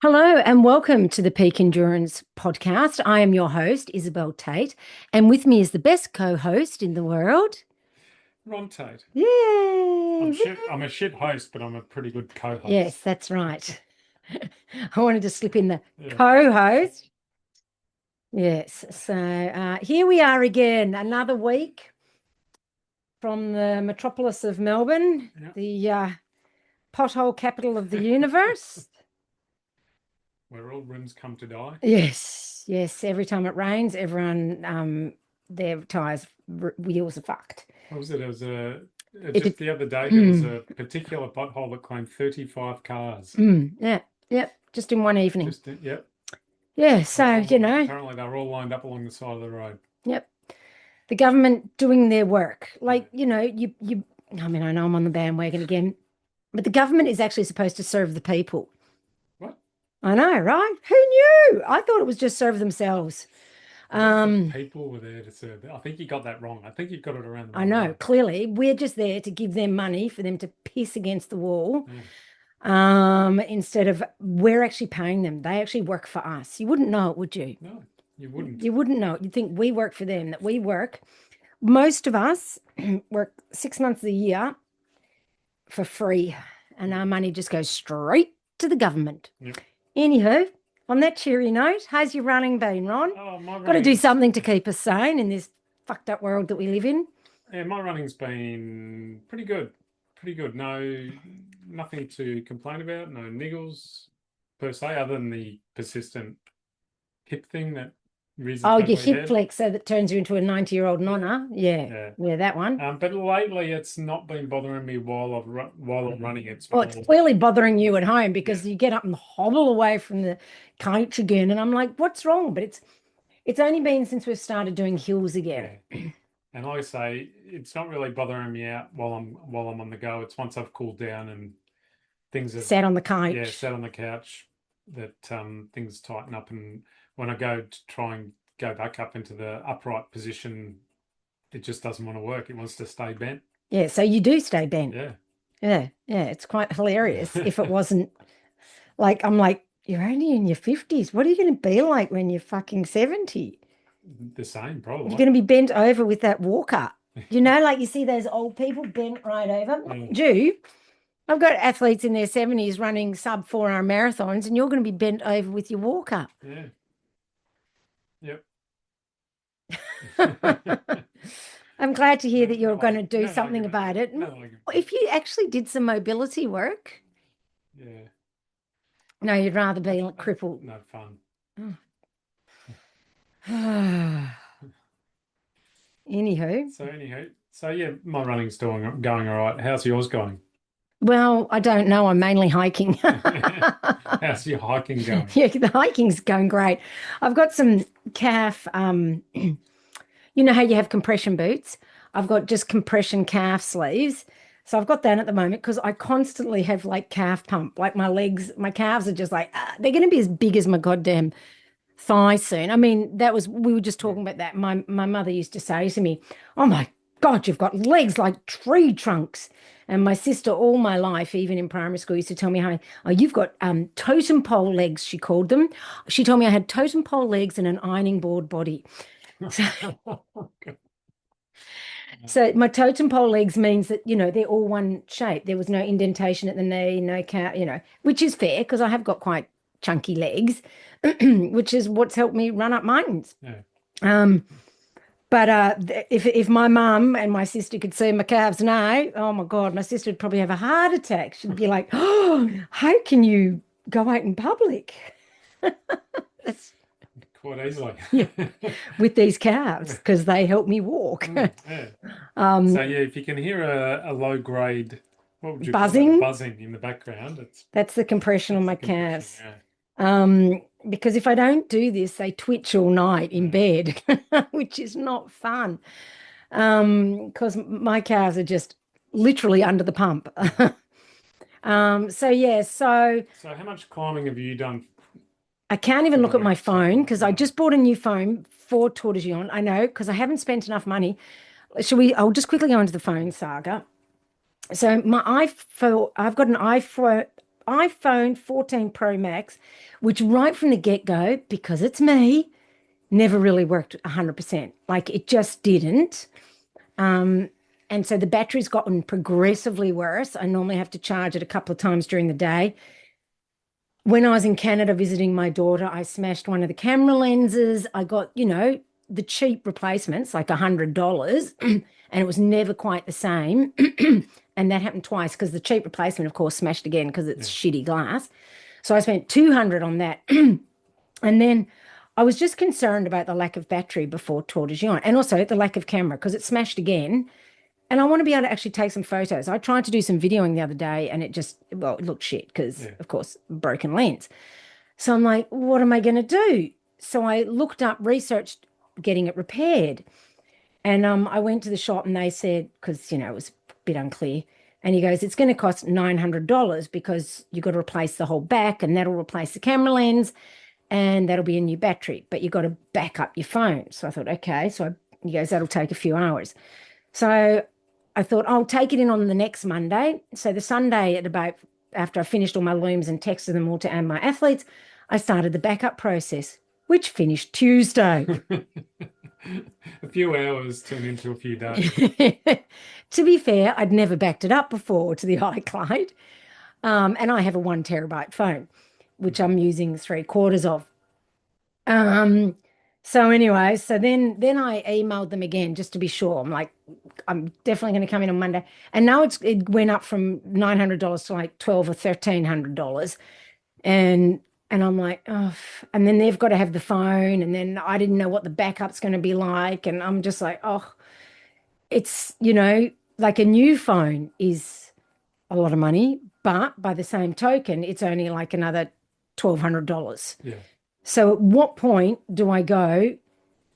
Hello and welcome to the Peak Endurance podcast. I am your host, Isabel Tate, and with me is the best co-host in the world. Ron Tate. Yay! I'm a shit host, but I'm a pretty good Yes, co-host. that's right. I wanted to slip in the Yeah. co-host. Yes, so here we are again, another week from the metropolis of Melbourne, Yeah. the pothole capital of the universe. Where all rooms come to die. Yes, yes. Every time it rains, everyone their tires wheels are fucked. What was it? It was It just did, the other day there was a particular pothole that claimed 35 cars. yeah, yep, just in one evening. Yep. Yeah, so Apparently they were all lined up along the side of the road. yep, the government doing their work. Like, you. I mean, I know I'm on the bandwagon again, but the government is actually supposed to serve the people. What? I know, right? Who knew? I thought it was just serve themselves. People were there to serve. I think you got that wrong. I think you've got it around the I wrong know, way. clearly, we're just there to give them money for them to piss against the wall. Yeah. Instead of we're actually paying them. They actually work for us. You wouldn't know it, would you? No, you wouldn't. You wouldn't know it. You'd think we work for them, that we work. Most of us work 6 months of the year for free, and our money just goes straight to the government. Yep. Anywho, on that cheery note, how's your running been, Ron? Got to do something to keep us sane in this fucked up world that we live in. Yeah, my running's been pretty good. Pretty good. No, nothing to complain about. No niggles per se, other than the persistent hip thing that rears its Oh, your ugly hip head. flexor that turns you into a 90-year-old nonna. Yeah. Yeah, that one. But lately, it's not been bothering me while I'm running. It's Well, it's more, clearly bothering you at home because you get up and hobble away from the couch again, and I'm like, what's wrong? But it's only been since we've started doing hills again. yeah. And like I say, it's not really bothering me out while I'm on the go. It's once I've cooled down and things have Sat on the couch. sat on the couch that things tighten up, and when I go to try and go back up into the upright position, it just doesn't want to work. It wants to stay bent. Yeah, so you do stay bent. Yeah. Yeah, it's quite hilarious if it wasn't like I'm like, you're only in your 50s. What are you going to be like when you're fucking 70? The same, You're probably. going to be bent over with that walker. Like you see those old people bent right over. Do I've got athletes in their 70s running sub 4 hour marathons, and you're going to be bent over with your walker. Yeah. Yep. I'm glad to hear that you're No, going to do no something argument. about it. No argument. If you actually did some mobility work, Yeah. no, you'd rather be crippled. No fun. Anywho, So yeah, my running's going all right. How's yours going? well, I don't know. I'm mainly hiking. How's your hiking going? Yeah, the hiking's going great. I've got some calf, you know how you have compression boots? I've got just compression calf sleeves. So I've got that at the moment because I constantly have like calf pump. Like my legs, my calves are just like, they're going to be as big as my goddamn thigh soon. I mean, we were just talking about that. My mother used to say to me, "Oh my God, you've got legs like tree trunks." And my sister, all my life, even in primary school, used to tell me how, oh, you've got totem pole legs, she called them. She told me I had totem pole legs and an ironing board body. So my totem pole legs means that, they're all one shape. There was no indentation at the knee, no cat, which is fair because I have got quite chunky legs, which is what's helped me run up mountains. Yeah. But if my mum and my sister could see my calves now, oh my God, my sister would probably have a heart attack. She'd be like, "Oh, how can you go out in public?" That's Quite easily. with these calves because they help me walk. Yeah. So yeah, if you can hear a low grade, what would you call Buzzing? that? Buzzing in the background, That's the compression on my the compression, calves. yeah. Because if I don't do this, they twitch all night in bed, which is not fun. Because my calves are just literally under the pump. So yeah, so So how much climbing have you done? I can't even For look the at my week so phone far? because I No. just bought a new phone for Tour de Gion. I know because I haven't spent enough money. I'll just quickly go into the phone saga. So my iPhone, I've got an iPhone 14 Pro Max, which right from the get-go, because it's me, never really worked 100%. Like it just didn't. Um, and so the battery's gotten progressively worse. I normally have to charge it a couple of times during the day. When I was in Canada visiting my daughter, I smashed one of the camera lenses. I got, the cheap replacements, like $100, and it was never quite the same. And that happened twice because the cheap replacement, of course, smashed again because it's shitty glass. So I spent 200 on that. And then I was just concerned about the lack of battery before Tour de Gion and also the lack of camera because it smashed again. And I want to be able to actually take some photos. I tried to do some videoing the other day and it looked shit because, of course, broken lens. So I'm like, what am I going to do? So I looked up, researched getting it repaired. And I went to the shop and they said, because, it was a bit unclear. And he goes, it's going to cost $900 because you've got to replace the whole back and that'll replace the camera lens and that'll be a new battery, but you've got to back up your phone. So I thought, okay. So he goes, that'll take a few hours. So I thought, I'll take it in on the next Monday. So the Sunday after I finished all my looms and texted them all to and my athletes, I started the backup process, which finished Tuesday. A few hours turned into a few days. To be fair, I'd never backed it up before to the iCloud. And I have a 1 terabyte phone, which I'm using 3/4 of. So anyway, so then I emailed them again just to be sure. I'm like, I'm definitely going to come in on Monday. And now it went up from $900 to like $1,200 or $1,300. And I'm like, oh, and then they've got to have the phone. And then I didn't know what the backup's going to be like. And I'm just like, oh, it's, like a new phone is a lot of money, but by the same token, it's only like another $1,200. Yeah. So at what point do I go,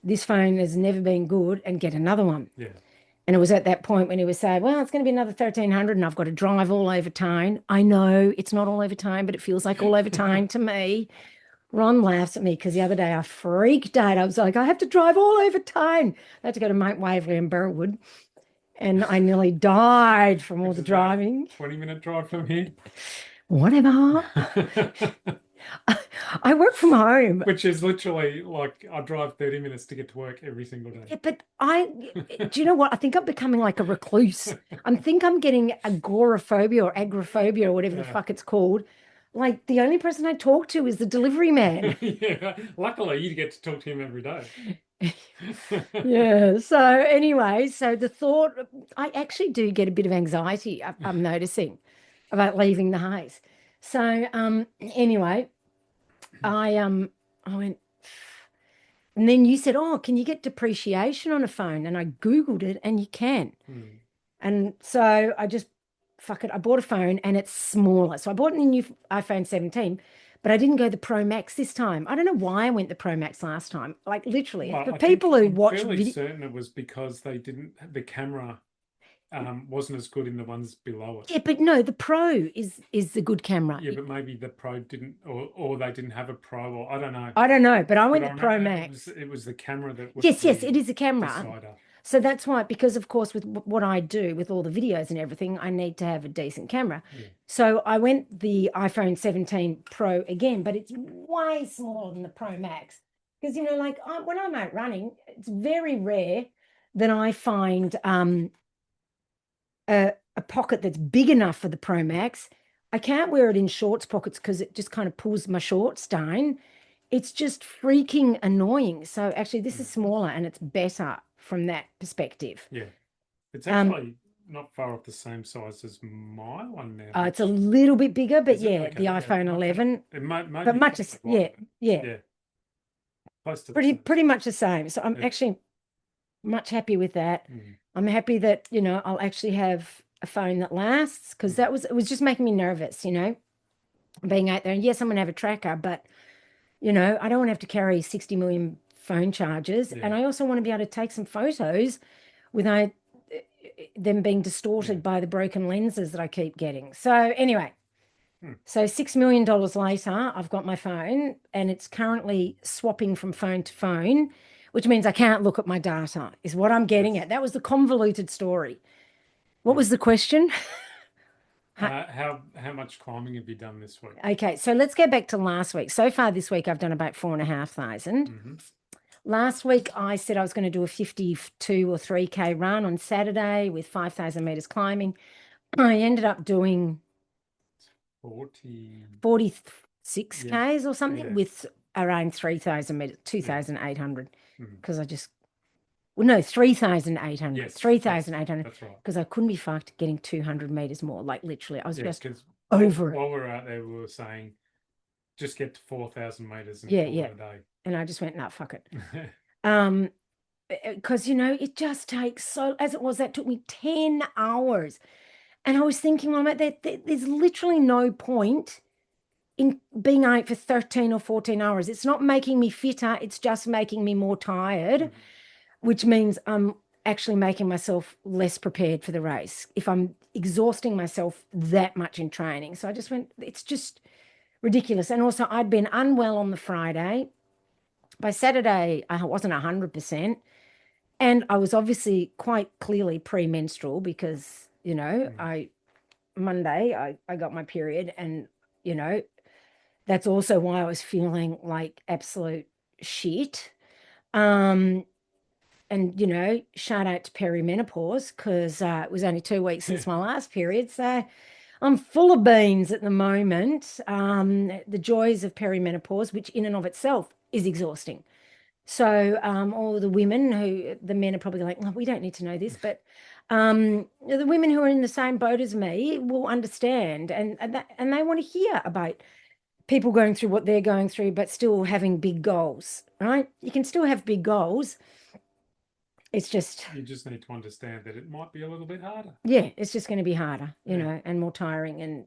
this phone has never been good and get another one? Yeah. And it was at that point when he was saying, well, it's going to be another 1,300 and I've got to drive all over town. I know it's not all over town, but it feels like all over town to me. Ron laughs at me because the other day I freaked out. I was like, I have to drive all over town. I had to go to Mount Waverley and Burwood. And I nearly died from all the driving. 20-minute drive from here. Whatever. I work from home. Which is literally like I drive 30 minutes to get to work every single day. Yeah, but do you know what? I think I'm becoming like a recluse. I think I'm getting agoraphobia or agoraphobia or whatever the fuck it's called. Like the only person I talk to is the delivery man. Yeah, luckily you get to talk to him every day. Yeah. So anyway, so the thought, I actually do get a bit of anxiety. I'm noticing about leaving the house. So anyway, I went, and then you said, oh, can you get depreciation on a phone? And I Googled it and you can. And so I just, fuck it, I bought a phone and it's smaller. So I bought a new iPhone 17, but I didn't go the Pro Max this time. I don't know why I went the Pro Max last time. Like literally, the people who watch I'm fairly certain it was because they didn't, the camera wasn't as good in the ones below it. Yeah, but no, the Pro is the good camera. Yeah, but maybe the Pro didn't, or they didn't have a Pro, or I don't know. I don't know, but I went the Pro Max. It was the camera that was yes, it is a camera. decider. So that's why, because of course, with what I do with all the videos and everything, I need to have a decent camera. Yeah. So I went the iPhone 17 Pro again, but it's way smaller than the Pro Max. Because, like when I'm out running, it's very rare that I find a pocket that's big enough for the Pro Max. I can't wear it in shorts pockets because it just kind of pulls my shorts down. It's just freaking annoying. So actually this is smaller and it's better from that perspective. Yeah. It's actually not far off the same size as my one now. It's a little bit bigger, but Okay, the iPhone 11. It might But much as, yeah. Close to pretty much the same. So I'm actually much happy with that. I'm happy that, I'll actually have a phone that lasts because it was just making me nervous, being out there. And yes, I'm going to have a tracker, but, I don't want to have to carry 60 million phone chargers. Yeah. And I also want to be able to take some photos without them being distorted by the broken lenses that I keep getting. So anyway, so $6 million later, I've got my phone and it's currently swapping from phone to phone, which means I can't look at my data, is what I'm getting at. That was the convoluted story. What was the question? How much climbing have you done this week? Okay, so let's go back to last week. So far this week, I've done about 4,500. Mm-hmm. Last week, I said I was going to do a 52 or 3K run on Saturday with 5,000 meters climbing. I ended up doing 46 Yeah. Ks or something Yeah. with around 3,000 meters, 2,800. Mhm. Because I just, well, no, 3,800. Yes, 3,800. That's right. Because I couldn't be fucked getting 200 meters more. Like literally, I was Yeah, just because over it. while we were out there, we were saying just get to 4,000 meters and Yeah, call yeah. it a day. And I just went, nah, fuck it. Because it just takes so, as it was, that took me 10 hours. And I was thinking, well, there's literally no point in being out for 13 or 14 hours. It's not making me fitter, it's just making me more tired, which means I'm actually making myself less prepared for the race if I'm exhausting myself that much in training. So I just went, it's just ridiculous. And also, I'd been unwell on the Friday. By Saturday, I wasn't 100%. And I was obviously quite clearly premenstrual because, Monday, I got my period, and, that's also why I was feeling like absolute shit. And, shout out to perimenopause because it was only 2 weeks since my last period. So I'm full of beans at the moment. The joys of perimenopause, which in and of itself is exhausting. So all the women the men are probably like, oh, we don't need to know this, but the women who are in the same boat as me will understand, and they want to hear about people going through what they're going through, but still having big goals, right? You can still have big goals. It's just, you just need to understand that it might be a little bit harder. Yeah, it's just going to be harder, Yeah. and more tiring and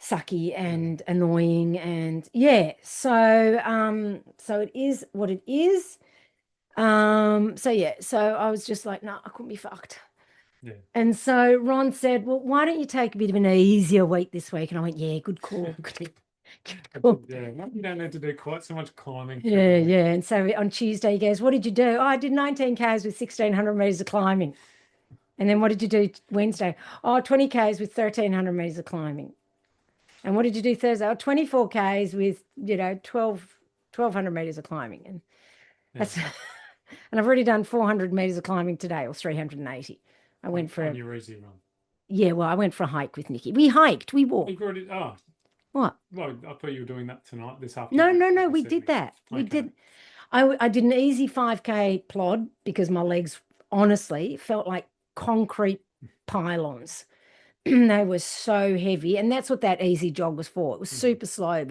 sucky and annoying, and yeah. So it is what it is. So I was just like, no, I couldn't be fucked. Yeah. And so Ron said, well, why don't you take a bit of an easier week this week? And I went, yeah, good call. Good call. Yeah, you don't need to do quite so much climbing. Yeah, yeah. And so on Tuesday, he goes, what did you do? Oh, I did 19 Ks with 1,600 meters of climbing. And then what did you do Wednesday? Oh, 20 Ks with 1,300 meters of climbing. And what did you do Thursday? Oh, 24 Ks with, 1,200 meters of climbing. And that's, and I've already done 400 meters of climbing today, or 380. I went for on your easy run. Yeah, well, I went for a hike with Nikki. We hiked, we walked. You've already, What? Well, I thought you were doing that tonight, this afternoon. No, we did that. We did. I did an easy 5K plod because my legs honestly felt like concrete pylons. They were so heavy, and that's what that easy jog was for. It was super slow,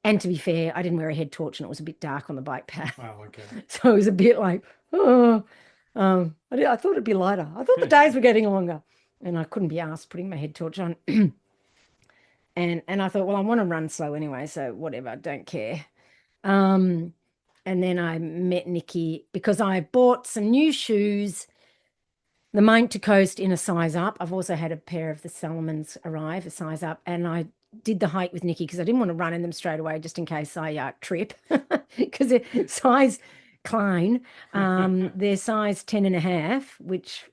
and to be fair, I didn't wear a head torch, and it was a bit dark on the bike path. Wow, okay. So it was a bit like, I thought it'd be lighter. I thought the days were getting longer, and I couldn't be asked putting my head torch on. And I thought, well, I want to run slow anyway, so whatever, don't care. And then I met Nikki because I bought some new shoes, the Mount to Coast in a size up. I've also had a pair of the Salomons arrive, a size up, and I did the hike with Nikki because I didn't want to run in them straight away just in case I trip because they're size Klein. They're size 10.5, which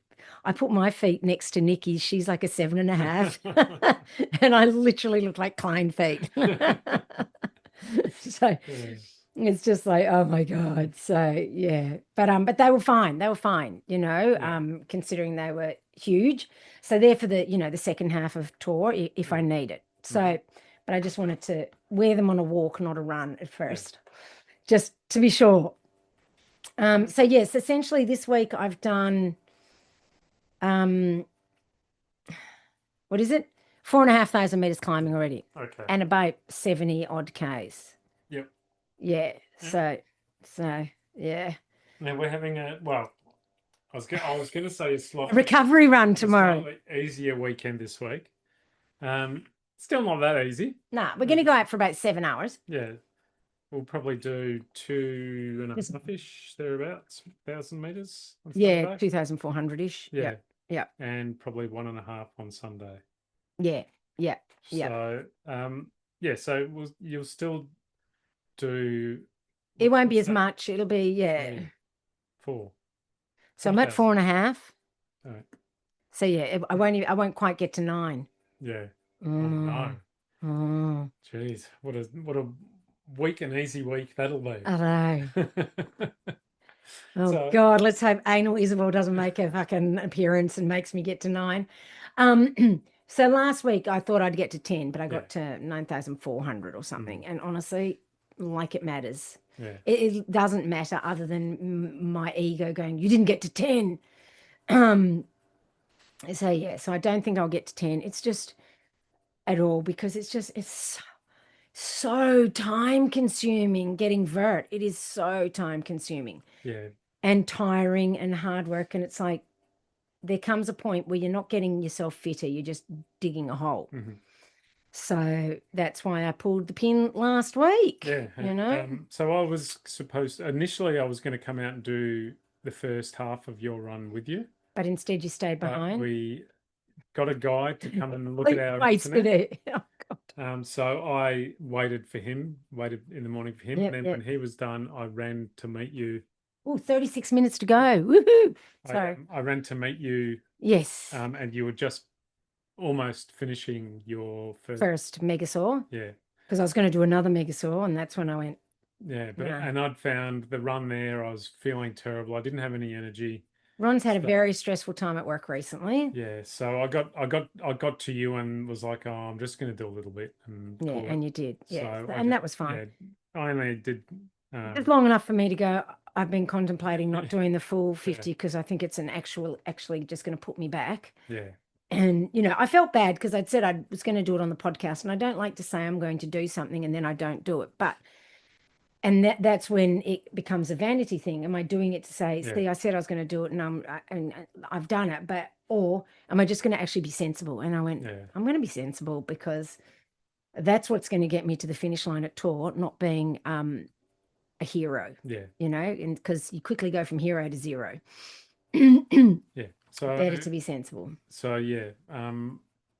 I put my feet next to Nikki's. She's like a 7.5, and I literally look like Klein feet. So it's just like, oh my God. So yeah, but they were fine. They were fine, considering they were huge. So they're for the, the second half of tour if I need it. So, but I just wanted to wear them on a walk, not a run at first, just to be sure. So yes, essentially this week I've done, what is it? 4,500 meters climbing already. Okay. And about 70 odd Ks. Yep. Yeah. So yeah. Now we're having I was going to say a recovery run tomorrow. Slightly easier weekend this week. Still not that easy. Nah, we're going to go out for about 7 hours. Yeah. We'll probably do 2.5-ish, thereabouts, 1,000 meters. Yeah, 2,400-ish. Yeah. Yeah. And probably 1.5 on Sunday. Yeah. So, so you'll still do. It won't be as much. It'll be, 4. So I'm at 4.5. All right. So yeah, I won't quite get to 9. Yeah. Oh Mm, no. mm, Jeez. What a week and easy week that'll be. I know. Oh So God, let's hope anal Isabel doesn't make a fucking appearance and makes me get to 9. So last week I thought I'd get to 10, but I yeah, got to 9,400 or something. mm, And honestly, like it matters. yeah, It doesn't matter other than my ego going, you didn't get to 10. Um, so yeah, so I don't think I'll get to 10. It's just at all because it's so time consuming getting vert. It is so time consuming yeah, and tiring and hard work. And it's like there comes a point where you're not getting yourself fitter, you're just digging a hole. hmm So that's why I pulled the pin last week, yeah. you know, So I was supposed initially I was going to come out and do the first half of your run with you, but instead you stayed but behind. we got a guy to come and look at Like, our waits for internet. it. Oh, God. So I waited in the morning for him, and Yep, then when yep. he was done, I ran to meet you. Oh, 36 minutes to go. Woohoo. So, I ran to meet you, yes, and you were just almost finishing your first. first Megasaur, Yeah, because I was going to do another Megasaur, and that's when I went, yeah, no. and I'd found the run there. I was feeling terrible. I didn't have any energy. Ron's had a So, very stressful time at work recently. yeah, so I got to you and was like, oh, I'm just going to do a little bit and Yeah, call it. and you did. So Yeah, I and just that was fine. yeah, I only did. Just long enough for me to go, I've been contemplating not doing the full Yeah, 50 because I think it's actually just going to put me back. yeah, And, I felt bad because I'd said I was going to do it on the podcast, and I don't like to say I'm going to do something and then I don't do it. But, and that's when it becomes a vanity thing. Am I doing it to say, yeah, see, I said I was going to do it and I've done it, or am I just going to actually be sensible? And I went, yeah, I'm going to be sensible because that's what's going to get me to the finish line at Tour, not being a hero, yeah, and because you quickly go from hero to zero. yeah. So Better to be sensible. so yeah,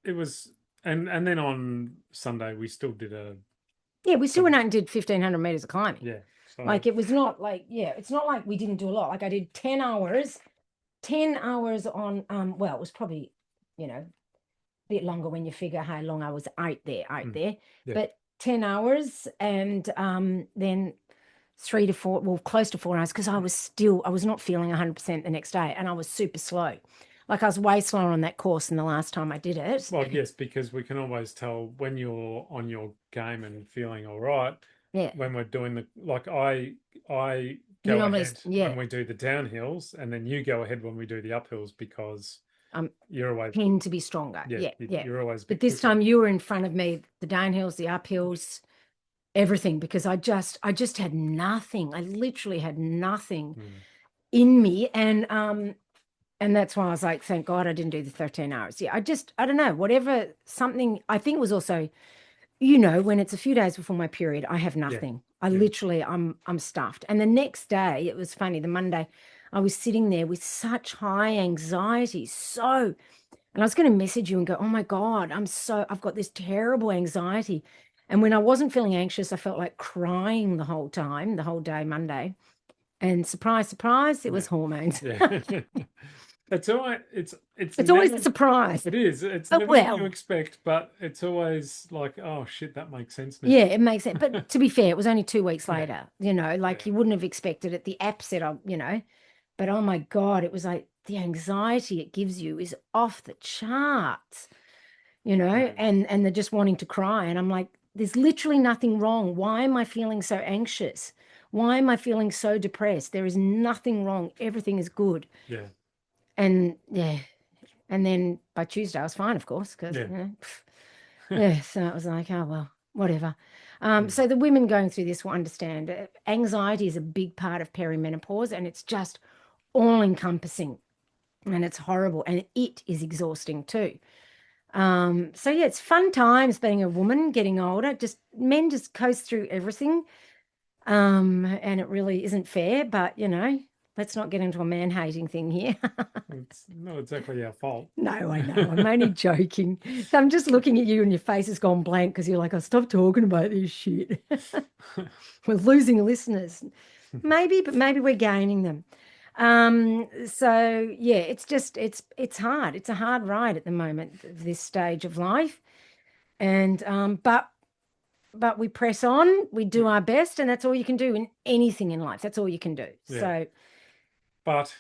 it was, and then on Sunday we still did a Yeah, we still went some out and did 1,500 meters of climbing. yeah. So Like it was not like, yeah, it's not like we didn't do a lot. Like I did 10 hours on, well, it was probably, a bit longer when you figure how long I was out there, mm, yeah, but 10 hours and then 3 to 4, well, close to 4 hours because I was not feeling 100% the next day and I was super slow. Like I was way slower on that course than the last time I did it. well, yes, because we can always tell when you're on your game and feeling all right Yeah. when we're doing the like I You go normally, ahead yeah, when we do the downhills and then you go ahead when we do the uphills because I'm you're always tend to be stronger. yeah, Yeah, yeah. you're always a But bit this quicker. time you were in front of me, the downhills, the uphills, everything, because I just had nothing. I literally had nothing Mm, in me. And that's why I was like, thank God I didn't do the 13 hours. Yeah, I don't know, whatever, something, I think it was also, when it's a few days before my period, I have yeah, nothing. I yeah, literally, I'm stuffed. And the next day, it was funny, the Monday, I was sitting there with such high anxiety. And I was going to message you and go, oh my God, I've got this terrible anxiety. And when I wasn't feeling anxious, I felt like crying the whole time, the whole day, Monday. And surprise, surprise, it yeah, was hormones. yeah. It's all right. It's It's always a never surprise. it is. It's But never what you well, expect, but it's always like, oh shit, that makes sense now. yeah, it makes sense. But to be fair, it was only 2 weeks Yeah, later, like yeah, you wouldn't have expected it. The app said, but oh my God, it was like the anxiety it gives you is off the charts, mm, and they're just wanting to cry. And I'm like, there's literally nothing wrong. Why am I feeling so anxious? Why am I feeling so depressed? There is nothing wrong. Everything is good. yeah, And yeah. And then by Tuesday, I was fine, of course, because, yeah, yeah. So it was like, oh, well, whatever. mm, So the women going through this will understand anxiety is a big part of perimenopause and it's just all encompassing and it's horrible and it is exhausting too. So yeah, it's fun times being a woman, getting older. Just men just coast through everything. And it really isn't fair, but let's not get into a man hating thing here. it's not exactly our fault. No, I know. I'm only joking. So I'm just looking at you and your face has gone blank because you're like, oh, stop talking about this shit. We're losing listeners. Maybe, but maybe we're gaining them. So yeah, it's hard. It's a hard ride at the moment, this stage of life. And but we press on, we do our best, and that's all you can do in anything in life. That's all you can do. Yeah. So But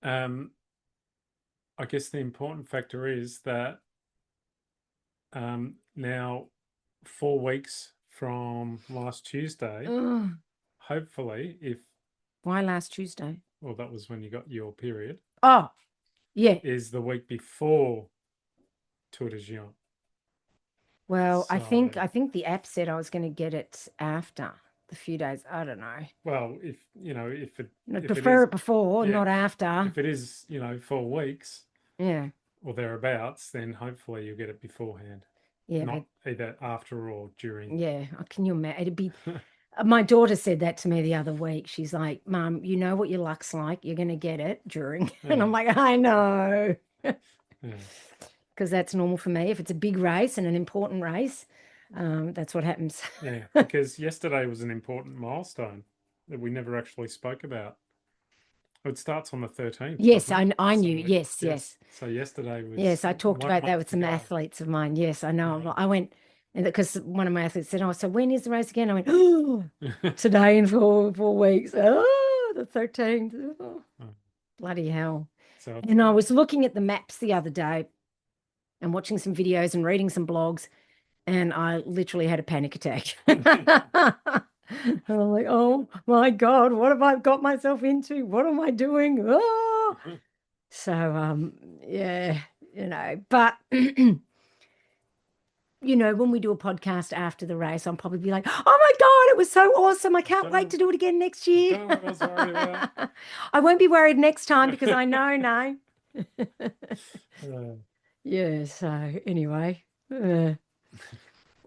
I guess the important factor is that now 4 weeks from last Tuesday, ugh, hopefully, why last Tuesday? well, that was when you got your period, Oh, yeah. is the week before Tour de Gion. Well, I think So, I think the app said I was going to get it after the few days. I don't know. well, if you know, if it I'd if it prefer is, it before, yeah, not after. if it is, 4 weeks Yeah. or thereabouts, then hopefully you'll get it beforehand, Yeah, not either after or during. yeah. Can you imagine? It'd be my daughter said that to me the other week. She's like, Mum, you know what your luck's like. You're going to get it during. And I'm Yeah, like, I know. yeah, Because that's normal for me. If it's a big race and an important race, that's what happens. yeah. Because yesterday was an important milestone that we never actually spoke about. It starts on the 13th, Yes, doesn't it? I So knew. Yes, yes. So yesterday was Yes, I talked 1 about that month with to some go. athletes of mine. Yes, I know. Yeah. I went, and because one of my athletes said, "Oh, so when is the race again?" I went, "Oh, today in four weeks. Oh, the 13th. Oh, Oh, bloody hell." so And I was looking at the maps the other day and watching some videos and reading some blogs, and I literally had a panic attack. And I'm like, "Oh my God, what have I got myself into? What am I doing?" Oh. So, yeah, but when we do a podcast after the race, I'll probably be like, "Oh my God, it was so awesome. I can't wait to do it again next year." don't know what I was worried about. I won't be worried next time because I know now. Uh, Yeah, so anyway.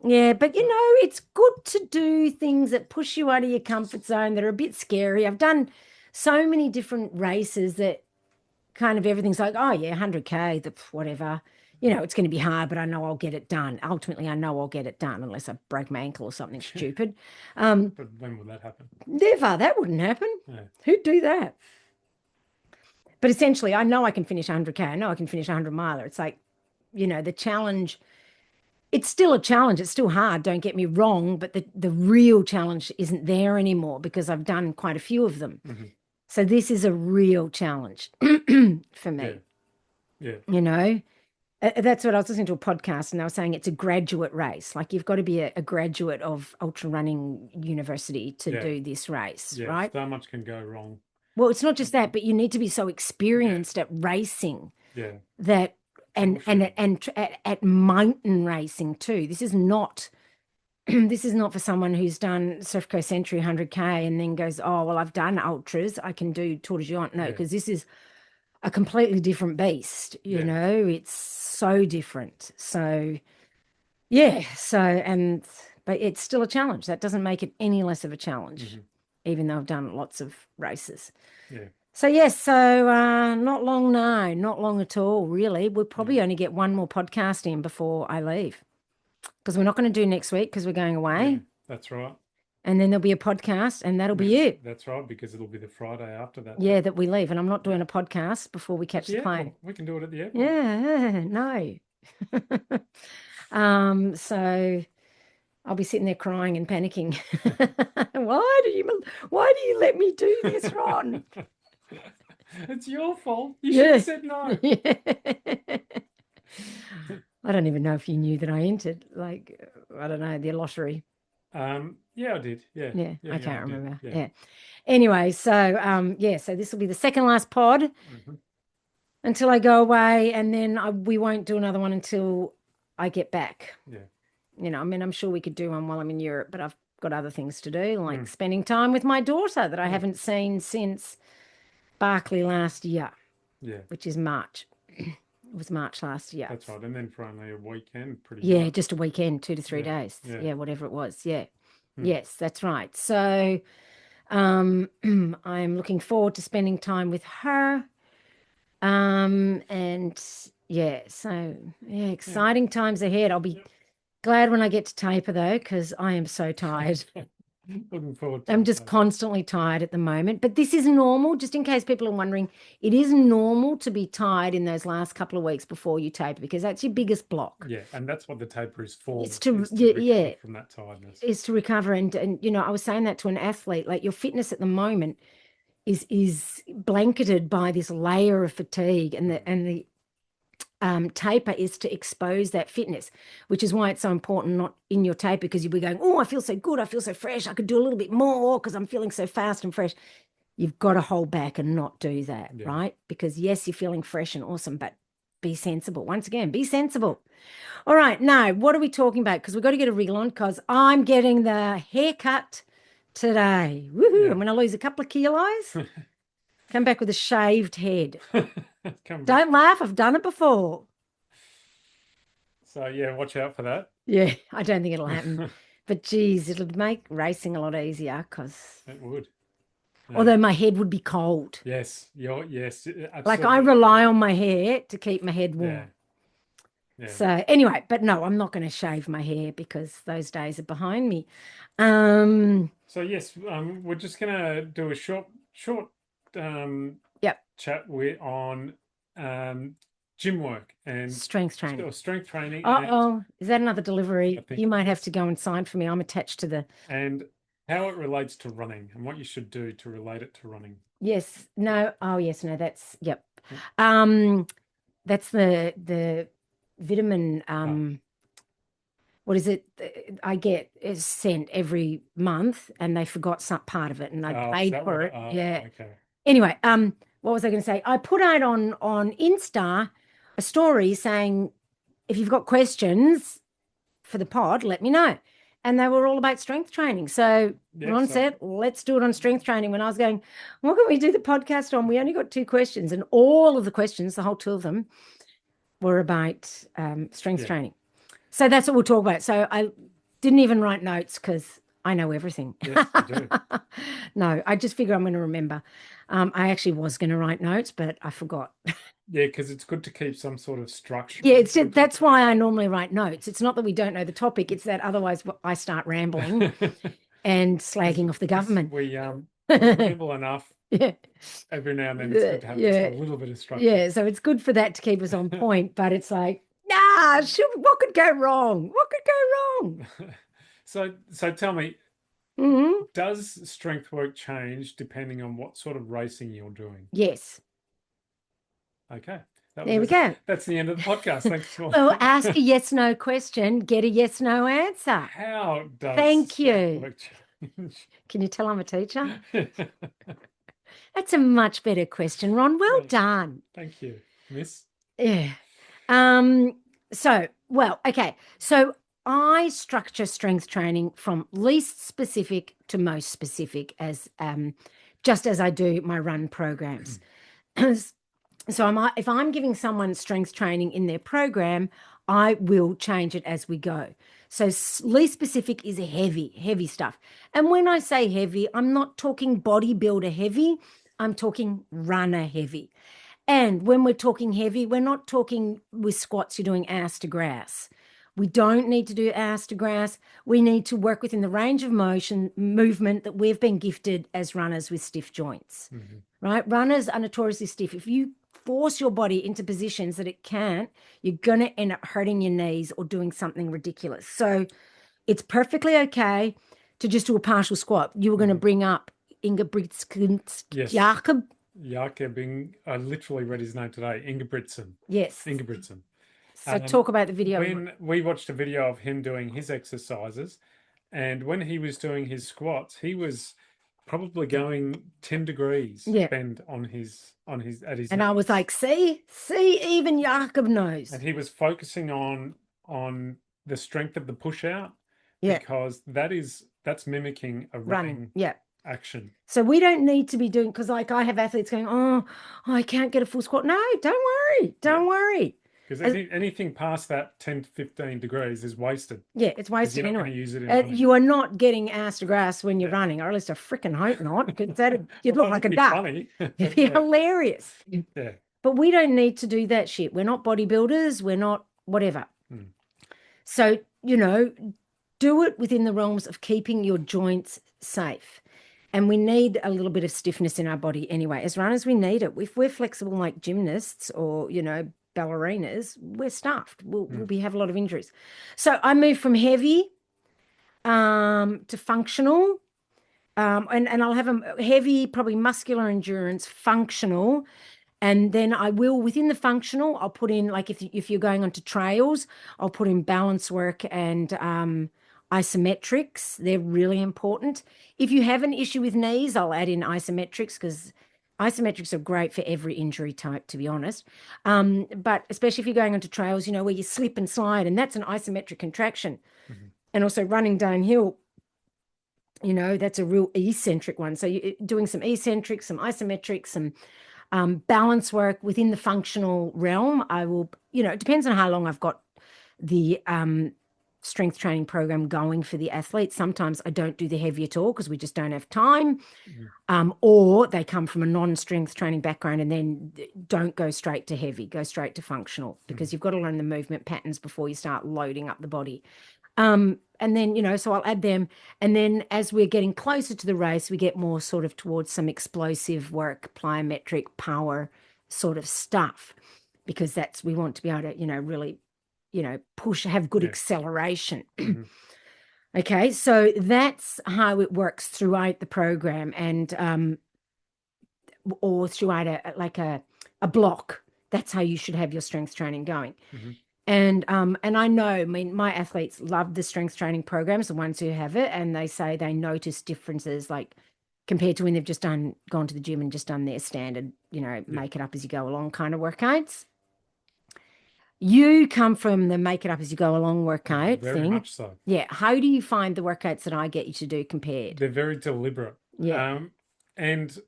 Yeah, but it's good to do things that push you out of your comfort zone that are a bit scary. I've done so many different races that kind of everything's like, oh yeah, 100K, whatever. It's going to be hard, but I know I'll get it done. Ultimately, I know I'll get it done unless I break my ankle or something stupid. but when will that happen? Never, that wouldn't happen. Yeah. Who'd do that? But essentially, I know I can finish 100K. I know I can finish 100 miler. It's like, the challenge, it's still a challenge. It's still hard. Don't get me wrong, but the real challenge isn't there anymore because I've done quite a few of them. Mhm. So this is a real challenge for me. Yeah. That's what I was listening to a podcast and they were saying it's a graduate race. Like you've got to be a graduate of ultra running university to Yeah. do this race, Yeah. right? So much can go wrong. Well, it's not just that, but you need to be so experienced at racing Yeah. that and Troubleshooting. at mountain racing too. This is not this is not for someone who's done Surfco Century 100K and then goes, oh, well, I've done ultras. I can do Tour de Géant. No, Yeah. because this is a completely different beast, Yeah. it's so different. So yeah, but it's still a challenge. That doesn't make it any less of a challenge, Mhm. even though I've done lots of races. Yeah. So yes, so not long now, not long at all, really. We'll probably only get one more podcast in before I leave. Because we're not going to do next week because we're going away. Yeah. That's right. And then there'll be a podcast and that'll be it. That's right, because it'll be the Friday after that. Yeah, that we leave. And I'm not doing a podcast before we catch the plane. We can do it at the airport. Yeah, no. So I'll be sitting there crying and panicking. Why do you let me do this, Ron? It's your fault. You should have said no. I don't even know if you knew that I entered, like, I don't know, the lottery. Yeah, I did. Yeah. Yeah, Yeah, I can't I did. remember. Yeah. Yeah. Anyway, so so this will be the second last pod Mhm. until I go away, and then we won't do another one until I get back. Yeah. I mean, I'm sure we could do one while I'm in Europe, but I've got other things to do, like spending time with my daughter that I haven't seen since Barclay last year, Yeah. which is March. It was March last year. That's right. And then for only a weekend, pretty Yeah, much. just a weekend, 2 to 3 Yeah, days. yeah. Yeah, whatever it was. Yeah. Hmm. Yes, that's right. So I'm looking forward to spending time with her. And yeah, so yeah, exciting times ahead. I'll be glad when I get to taper though, because I am so tired. Looking forward to I'm it, just though. constantly tired at the moment, but this is normal. Just in case people are wondering, it is normal to be tired in those last couple of weeks before you taper because that's your biggest block. Yeah, and that's what the taper is for, It's to is to recover yeah, from that tiredness. is to recover and you know, I was saying that to an athlete, like your fitness at the moment is blanketed by this layer of fatigue and the taper is to expose that fitness, which is why it's so important not in your taper because you'll be going, oh, I feel so good, I feel so fresh, I could do a little bit more because I'm feeling so fast and fresh. You've got to hold back and not do that, Yeah. right? Because yes, you're feeling fresh and awesome, but be sensible. Once again, be sensible. All right, now what are we talking about? Because we've got to get a wriggle on because I'm getting the haircut today. Woohoo! Yeah. I'm going to lose a couple of kilos. Come back with a shaved head. Come back. Don't laugh. I've done it before. So yeah, watch out for that. Yeah, I don't think it'll happen. But geez, it'll make racing a lot easier because It would. although my head would be cold. Yes, yes, Like I absolutely. rely on my hair to keep my head warm. Yeah. Yeah. So anyway, but no, I'm not going to shave my hair because those days are behind me. So yes, we're just gonna do a short Yep, chat on gym work and strength training. strength training Oh, is that another delivery? I think You it might have to go and sign for me. I'm attached to the. and how it relates to running and what you should do to relate it to running. Yes, no. Oh, yes, no. That's yep. Yep. That's the vitamin. What is it? I get is sent every month, and they forgot some part of it, and I Oh, is paid that for what? it. Oh, Yeah. okay. Anyway, what was I going to say? I put out on Insta a story saying, if you've got questions for the pod, let me know. And they were all about strength training. So Yeah, Ron so said, let's do it on strength training. When I was going, what can we do the podcast on? We only got 2 questions, and all of the questions, the whole 2 of them, were about strength yeah. training. So that's what we'll talk about. So I didn't even write notes because I know everything. Yes, you do. No, I just figure I'm going to remember. I actually was going to write notes, but I forgot. Yeah, because it's good to keep some sort of structure. Yeah, it's just, that's why I normally write notes. It's not that we don't know the topic; it's that otherwise I start rambling and slagging off the government. We ramble enough. Yeah. Every now and then it's good to have just a little bit of structure. Yeah, so it's good for that to keep us on point, but it's like, what could go wrong? What could go wrong? So tell me, Mm-hmm. does strength work change depending on what sort of racing you're doing? Yes. Okay. There we go. That's the end of the podcast. Thanks for Well, ask a yes/no question, get a yes/no answer. how does Thank strength you. work change? Can you tell I'm a teacher? That's a much better question, Ron. Well Yeah. done. Thank you, Miss. Yeah. Okay. So I structure strength training from least specific to most specific as just as I do my run programs. So if I'm giving someone strength training in their program, I will change it as we go. So least specific is heavy stuff. And when I say heavy, I'm not talking bodybuilder heavy. I'm talking runner heavy. And when we're talking heavy, we're not talking with squats, you're doing ass to grass. We don't need to do ass to grass. We need to work within the range of movement that we've been gifted as runners with stiff joints, right? Runners are notoriously stiff. If you force your body into positions that it can't, you're going to end up hurting your knees or doing something ridiculous. So it's perfectly okay to just do a partial squat. You were going to bring up Ingebrigtsen. Yes. Jakob. I literally read his name today. Ingebrigtsen. Yes. Ingebrigtsen. So talk about the video. When we watched a video of him doing his exercises, and when he was doing his squats, he was probably going 10 degrees bend on his and I was like, see, even Jakob knows. And he was focusing on the strength of the push out because that's mimicking a running action. So we don't need to be doing, because like I have athletes going, oh, I can't get a full squat. No, don't worry. Because anything past that 10 to 15 degrees is wasted. Yeah, it's wasted you're not anyway. Use it in you are not getting ass to grass when you're running, or at least I freaking hope not, because you'd look like a duck. Funny. It'd be hilarious. Yeah. But we don't need to do that shit. We're not bodybuilders. We're not whatever. So, do it within the realms of keeping your joints safe. And we need a little bit of stiffness in our body anyway. As runners, we need it. If we're flexible like gymnasts or, ballerinas, we're stuffed. We'll have a lot of injuries. So I move from heavy to functional. And I'll have a heavy, probably muscular endurance, functional. And then I will, within the functional, I'll put in, like if you're going onto trails, I'll put in balance work and isometrics. They're really important. If you have an issue with knees, I'll add in isometrics because isometrics are great for every injury type, to be honest. But especially if you're going onto trails, where you slip and slide, and that's an isometric contraction. And also running downhill, that's a real eccentric one. So you're doing some eccentrics, some isometrics, some balance work within the functional realm. I will, it depends on how long I've got the strength training program going for the athletes. Sometimes I don't do the heavy at all because we just don't have time. Or they come from a non-strength training background and then don't go straight to heavy, go straight to functional because you've got to learn the movement patterns before you start loading up the body. And then, so I'll add them. And then as we're getting closer to the race, we get more sort of towards some explosive work, plyometric power sort of stuff, because we want to be able to, really, push, have good acceleration. Okay. So that's how it works throughout the program and, or throughout a block. That's how you should have your strength training going. And I know, I mean, my athletes love the strength training programs, the ones who have it, and they say they notice differences, like compared to when they've just gone to the gym and just done their standard, make it up as you go along kind of workouts. You come from the make it up as you go along workout Very thing. much so. Yeah. How do you find the workouts that I get you to do compared? They're very deliberate. Yeah. And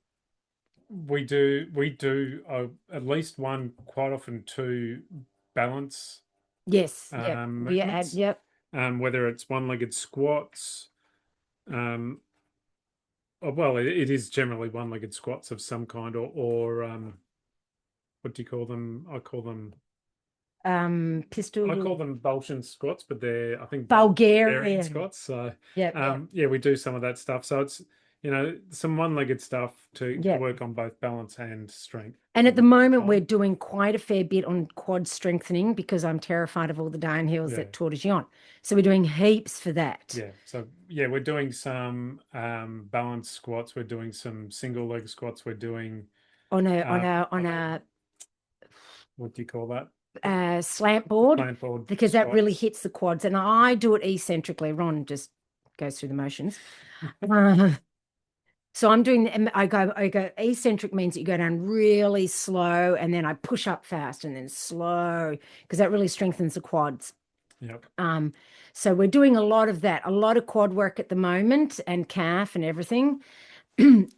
we do at least one, quite often two balance. Yes. We add, whether it's one-legged squats, well, it is generally one-legged squats of some kind, or what do you call them? I call them pistol. I call them Balkan squats, but they're, I think, Bulgarian squats. So yeah, we do some of that stuff. So it's some one-legged stuff to work on both balance and strength. And at the moment, we're doing quite a fair bit on quad strengthening because I'm terrified of all the downhills that Tour de Gion. So we're doing heaps for that. Yeah. So we're doing some balance squats. We're doing some single leg squats. We're doing on a what do you call that? Slant board because squats. That really hits the quads. And I do it eccentrically. Ron just goes through the motions. So I'm doing, I go eccentric means that you go down really slow and then I push up fast and then slow because that really strengthens the quads. Yep. So we're doing a lot of that, a lot of quad work at the moment and calf and everything.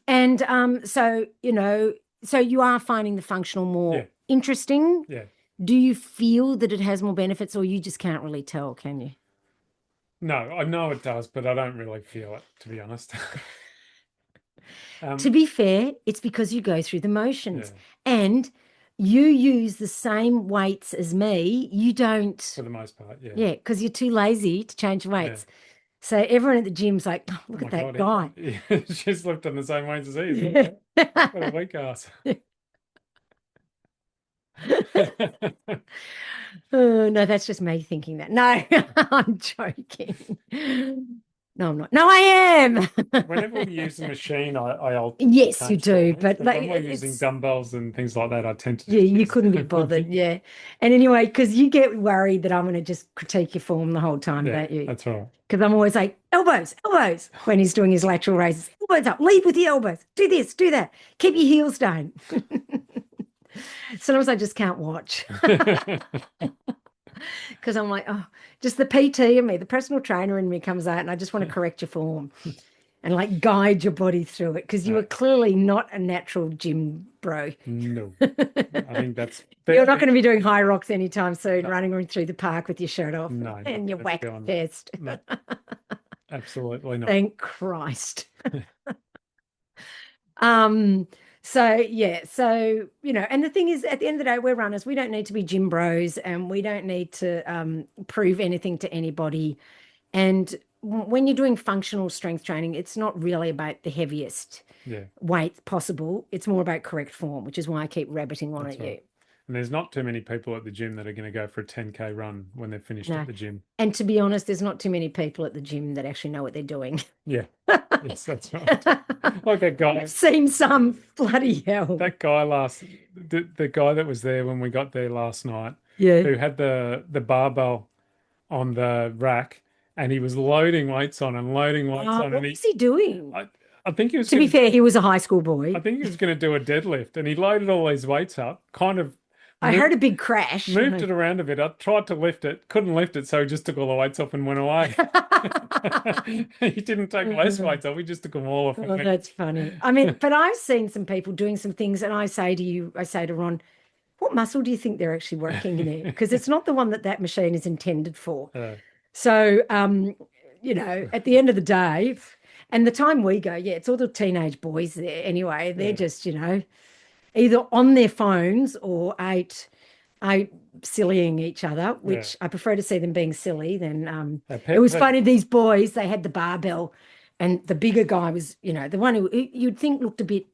And so you are finding the functional more interesting. Yeah. Do you feel that it has more benefits or you just can't really tell, can you? No, I know it does, but I don't really feel it, to be honest. To be fair, it's because you go through the motions and you use the same weights as me. You don't. For the most part, yeah. Yeah, because you're too lazy to change weights. Yeah. So everyone at the gym's like, oh, look at that guy. She's lifting the same weights as he is. What a weak ass. Oh, no, that's just me thinking that. No, I'm joking. No, I'm not. No, I am. Whenever we use the machine, I'll yes, you do. But like, when we're using dumbbells and things like that, I tend to. Yeah, you couldn't be bothered. Yeah. And anyway, because you get worried that I'm going to just critique your form the whole time, don't you? That's right. Because I'm always like, elbows, when he's doing his lateral raises. Elbows up, lead with the elbows. Do this, do that. Keep your heels down. Sometimes I just can't watch. Because I'm like, oh, just the PT in me, the personal trainer in me comes out and I just want to correct your form and like guide your body through it because you are clearly not a natural gym bro. No, I think that's... You're not going to be doing high rocks anytime soon, running through the park with your shirt off and your whack vest. No, absolutely not. Thank Christ. So, and the thing is, at the end of the day, we're runners. We don't need to be gym bros and we don't need to prove anything to anybody. And when you're doing functional strength training, it's not really about the heaviest Yeah, weight possible. It's more about correct form, which is why I keep rabbiting on that's at you. right. And there's not too many people at the gym that are going to go for a 10K run when they're finished No. at the gym. And to be honest, there's not too many people at the gym that actually know what they're doing. Yeah, yes, that's right. Like that guy, I've seen some, bloody hell. the guy that was there when we got there last night, Yeah. who had the barbell on the rack, and he was loading weights on and loading weights on, What and was he doing? I think he was To be going fair, he was a high school boy. I think he was going to do a deadlift, and he loaded all these weights up, kind of I heard a big crash. moved it around a bit. I tried to lift it, couldn't lift it, so he just took all the weights off and went away. He didn't take less weights off; he just took them all off. Oh, that's funny. I mean, but I've seen some people doing some things, and I say to Ron, what muscle do you think they're actually working in there? Because it's not the one that machine is intended for. So, at the end of the day, and the time we go, yeah, it's all the teenage boys there anyway. They're just, either on their phones or out sillying each other, which I prefer to see them being silly than it was funny. These boys, they had the barbell, and the bigger guy was, the one who you'd think looked a bit,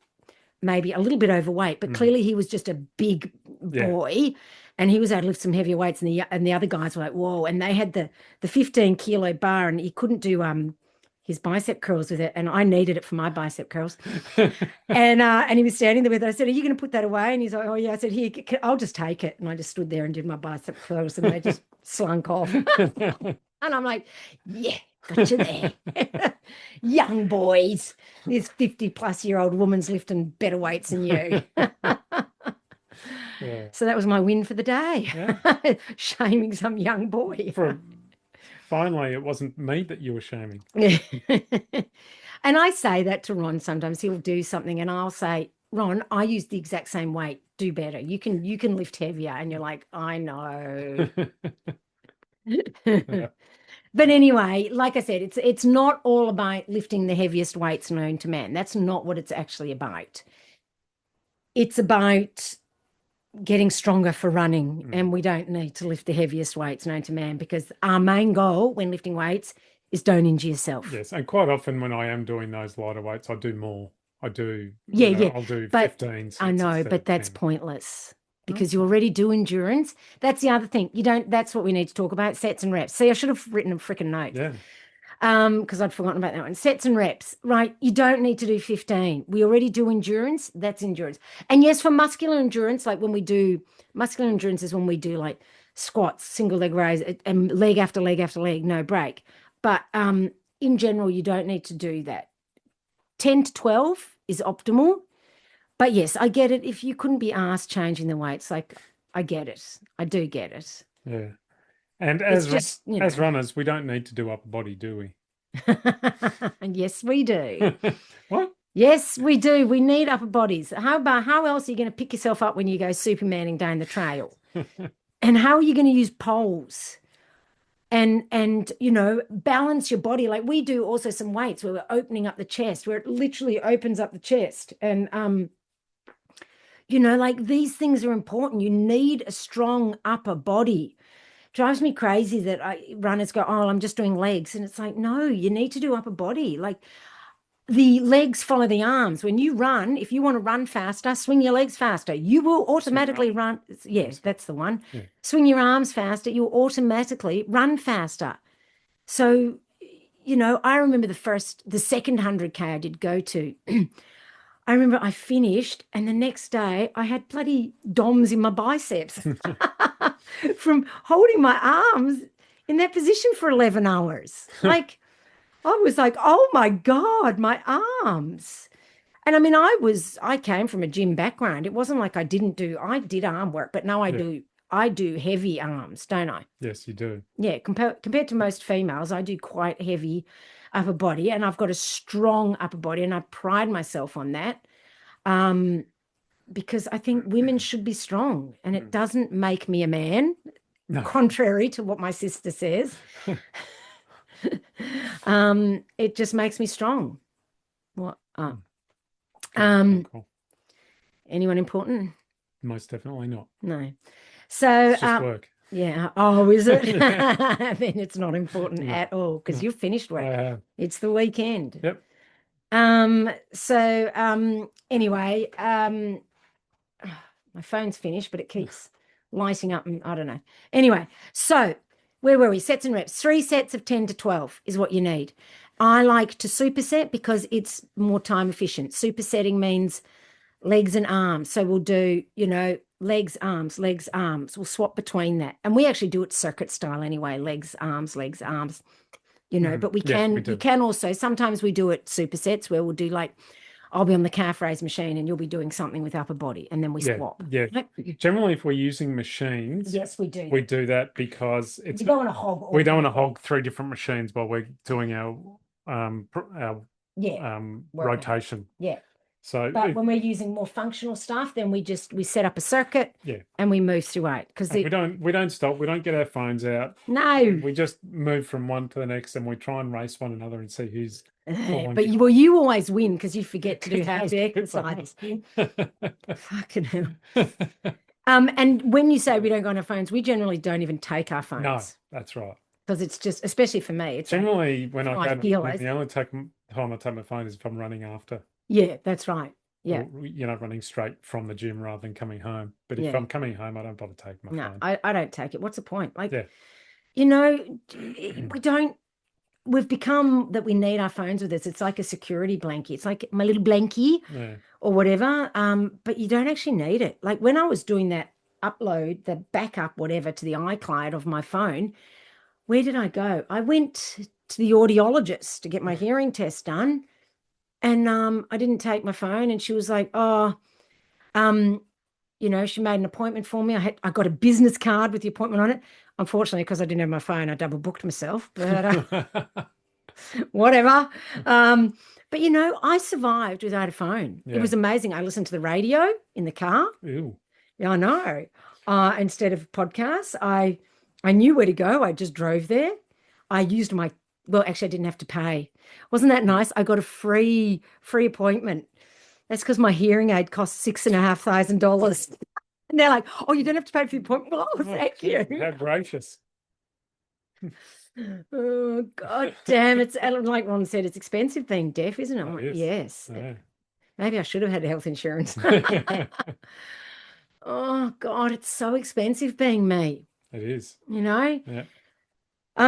maybe a little bit overweight, but clearly he was just a big boy, and he was able to lift some heavier weights, and the other guys were like, whoa, and they had the 15-kilo bar, and he couldn't do his bicep curls with it, and I needed it for my bicep curls. And he was standing there with it. I said, are you going to put that away? And he's like, oh yeah. I said, here, I'll just take it. And I just stood there and did my bicep curls, and they just slunk off. And I'm like, yeah, got you there. Young boys, this 50-plus-year-old woman's lifting better weights than you. So that was my win for the day. Shaming some young boy. Finally, it wasn't me that you were shaming. And I say that to Ron sometimes. He'll do something and I'll say, Ron, I use the exact same weight. Do better. You can lift heavier. And you're like, I know. But anyway, like I said, it's not all about lifting the heaviest weights known to man. That's not what it's actually about. It's about getting stronger for running, and we don't need to lift the heaviest weights known to man, because our main goal when lifting weights is don't injure yourself. Yes, and quite often when I am doing those lighter weights, I do more. I do. I'll do 15. I know, but that's pointless because you already do endurance. That's the other thing. That's what we need to talk about, sets and reps. See, I should have written a freaking note. Yeah. Because I'd forgotten about that one. Sets and reps, right? You don't need to do 15. We already do endurance. That's endurance. And yes, for muscular endurance, like when we do muscular endurance is when we do like squats, single leg raise, and leg after leg after leg, no break. But in general, you don't need to do that. 10 to 12 is optimal. But yes, I get it. If you couldn't be asked changing the weights, like I get it. I do get it. Yeah. And as runners, we don't need to do upper body, do we? And yes, we do. What? Yes, we do. We need upper bodies. How else are you going to pick yourself up when you go Supermaning down the trail? And how are you going to use poles? And balance your body. Like we do also some weights where we're opening up the chest, where it literally opens up the chest. And like these things are important. You need a strong upper body. Drives me crazy that runners go, oh, I'm just doing legs. And it's like, no, you need to do upper body. Like the legs follow the arms. When you run, if you want to run faster, swing your legs faster. You will automatically run. Yes, that's the one. Yeah. Swing your arms faster. You'll automatically run faster. So, I remember the second 100K I did go to. I remember I finished, and the next day I had bloody DOMs in my biceps from holding my arms in that position for 11 hours. Like, I was like, oh my God, my arms. And I mean, I came from a gym background. It wasn't like I did arm work, but now I do heavy arms, don't I? Yes, you do. Yeah, compared to most females, I do quite heavy upper body, and I've got a strong upper body, and I pride myself on that, because I think women should be strong, and it doesn't make me a man, contrary to what my sister says. It just makes me strong. What? Cool. Anyone important? Most definitely not. No. So it's just work. Yeah. Oh, is it? Then it's not important No, at all because no, you've finished I work. have. It's the weekend. Yep. Anyway, my phone's finished, but it keeps lighting up and I don't know. Anyway, so where were we? Sets and reps. 3 sets of 10 to 12 is what you need. I like to superset because it's more time efficient. Supersetting means legs and arms. So we'll do, legs, arms, legs, arms. We'll swap between that. And we actually do it circuit style anyway, legs, arms, but Yeah, we you do. can also, sometimes we do it supersets where we'll do like, I'll be on the calf raise machine and you'll be doing something with upper body and then we Yeah, swap. yeah. Right? Generally, if we're using machines, Yes, we do. we do that because We don't want to hog all we don't want day. to hog 3 different machines while we're doing our Yeah, work. rotation. Yeah. So But when we're using more functional stuff, then we set up a circuit yeah, and we move through it because and we don't stop. We don't get our phones out. no. We just move from one to the next, and we try and race one another and see who's falling But behind. you always win because you forget to do half the Good for exercise. us. Fucking hell. And when you say we don't go on our phones, we generally don't even take our No, phones that's right. because it's just, especially for me, it's like, Generally, when I five go, kilos. the only time I take my phone is if I'm running after. yeah, that's right. Yeah. Or, running straight from the gym rather than coming home. But if Yeah. I'm coming home, I don't bother taking my No, phone. I don't take it. What's the point? Like, Yeah. we've become that we need our phones with us. It's like a security blanket. It's like my little blankie Yeah. or whatever. But you don't actually need it. Like when I was doing that upload, the backup, whatever, to the iCloud of my phone, where did I go? I went to the audiologist to get my hearing test done. And I didn't take my phone. And she was like, oh, she made an appointment for me. I got a business card with the appointment on it. Unfortunately, because I didn't have my phone, I double booked myself. But whatever. But I survived without a phone. Yeah. It was amazing. I listened to the radio in the car. Ew. Yeah, I know. Instead of podcasts, I knew where to go. I just drove there. I used actually I didn't have to pay. Wasn't that nice? I got a free appointment. That's because my hearing aid cost $6,500. And they're like, oh, you don't have to pay for the appointment. Oh, thank you. How gracious. Oh, God damn. It's like Ron said, it's expensive being deaf, isn't it? It is. Yes. Yeah. Maybe I should have had health insurance. Oh, God, it's so expensive being me. It is. Yeah. Yeah.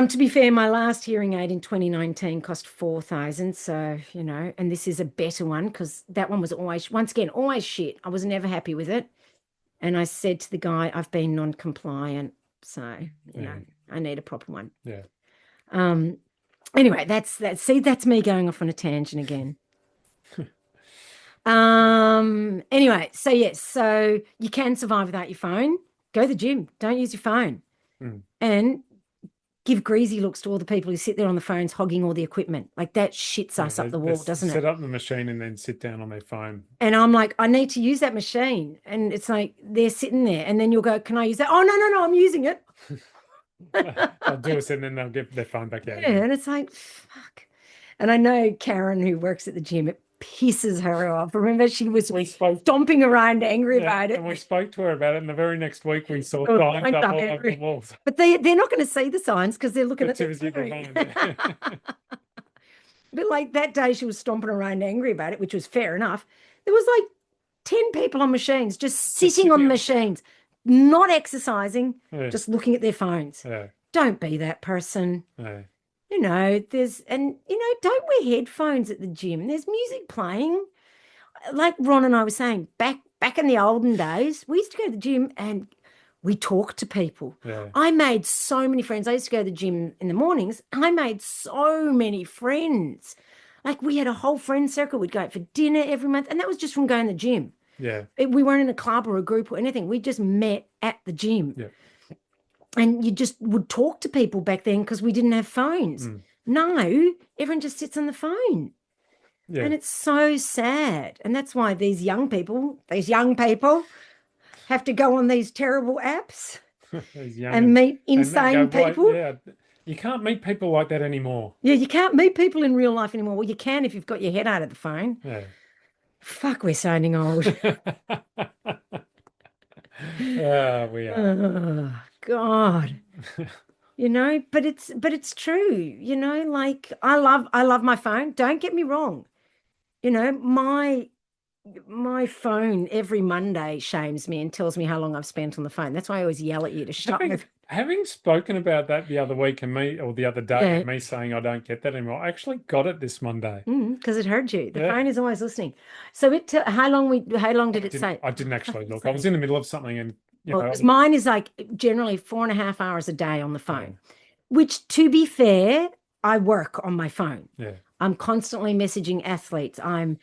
To be fair, my last hearing aid in 2019 cost 4,000. So, and this is a better one because that one was once again, always shit. I was never happy with it. And I said to the guy, I've been non-compliant. So, I need a proper one. Yeah. Anyway, that's me going off on a tangent again. Anyway, so yes, so you can survive without your phone. Go to the gym. Don't use your phone. And give greasy looks to all the people who sit there on the phones hogging all the equipment. Like that shits us up the wall, doesn't it? Set up the machine and then sit down on their phone. And I'm like, I need to use that machine. And it's like they're sitting there. And then you'll go, can I use that? Oh, no, I'm using it. I'll do it and then they'll get their phone back out. Yeah, and it's like, fuck. And I know Karen, who works at the gym, it pisses her off. Remember, she was stomping around angry about it. And we spoke to her about it, and the very next week we saw signs up all over the walls. But they're not going to see the signs because they're looking at the phone. But like that day, she was stomping around angry about it, which was fair enough. There was like 10 people on machines, just sitting on machines, not exercising, just looking at their phones. Yeah. Don't be that person. Yeah. Don't wear headphones at the gym. There's music playing. Like Ron and I were saying, back in the olden days, we used to go to the gym and we talked to people. Yeah. I made so many friends. I used to go to the gym in the mornings. I made so many friends. Like we had a whole friend circle. We'd go out for dinner every month. And that was just from going to the gym. Yeah. We weren't in a club or a group or anything. We just met at the gym. Yeah. And you just would talk to people back then because we didn't have phones. No, everyone just sits on the phone. Yeah. And it's so sad. And that's why these young people have to go on these terrible apps and meet insane people. Yeah, you can't meet people like that anymore. Yeah, you can't meet people in real life anymore. Well, you can if you've got your head out of the phone. Yeah. Fuck, we're sounding old. We are. Oh, God. But it's true, like I love my phone. Don't get me wrong. My phone every Monday shames me and tells me how long I've spent on the phone. That's why I always yell at you to shut Having my having spoken about that the other week or the other day, yeah, and me saying I don't get that anymore, I actually got it this Monday. because it heard you. The Yeah. phone is always listening. So how long did it say? I didn't actually Fucking look. I was in the middle of something, and Well, because mine is like generally 4.5 hours a day on the phone, which, to be fair, I work on my phone. yeah, I'm constantly messaging athletes. I'm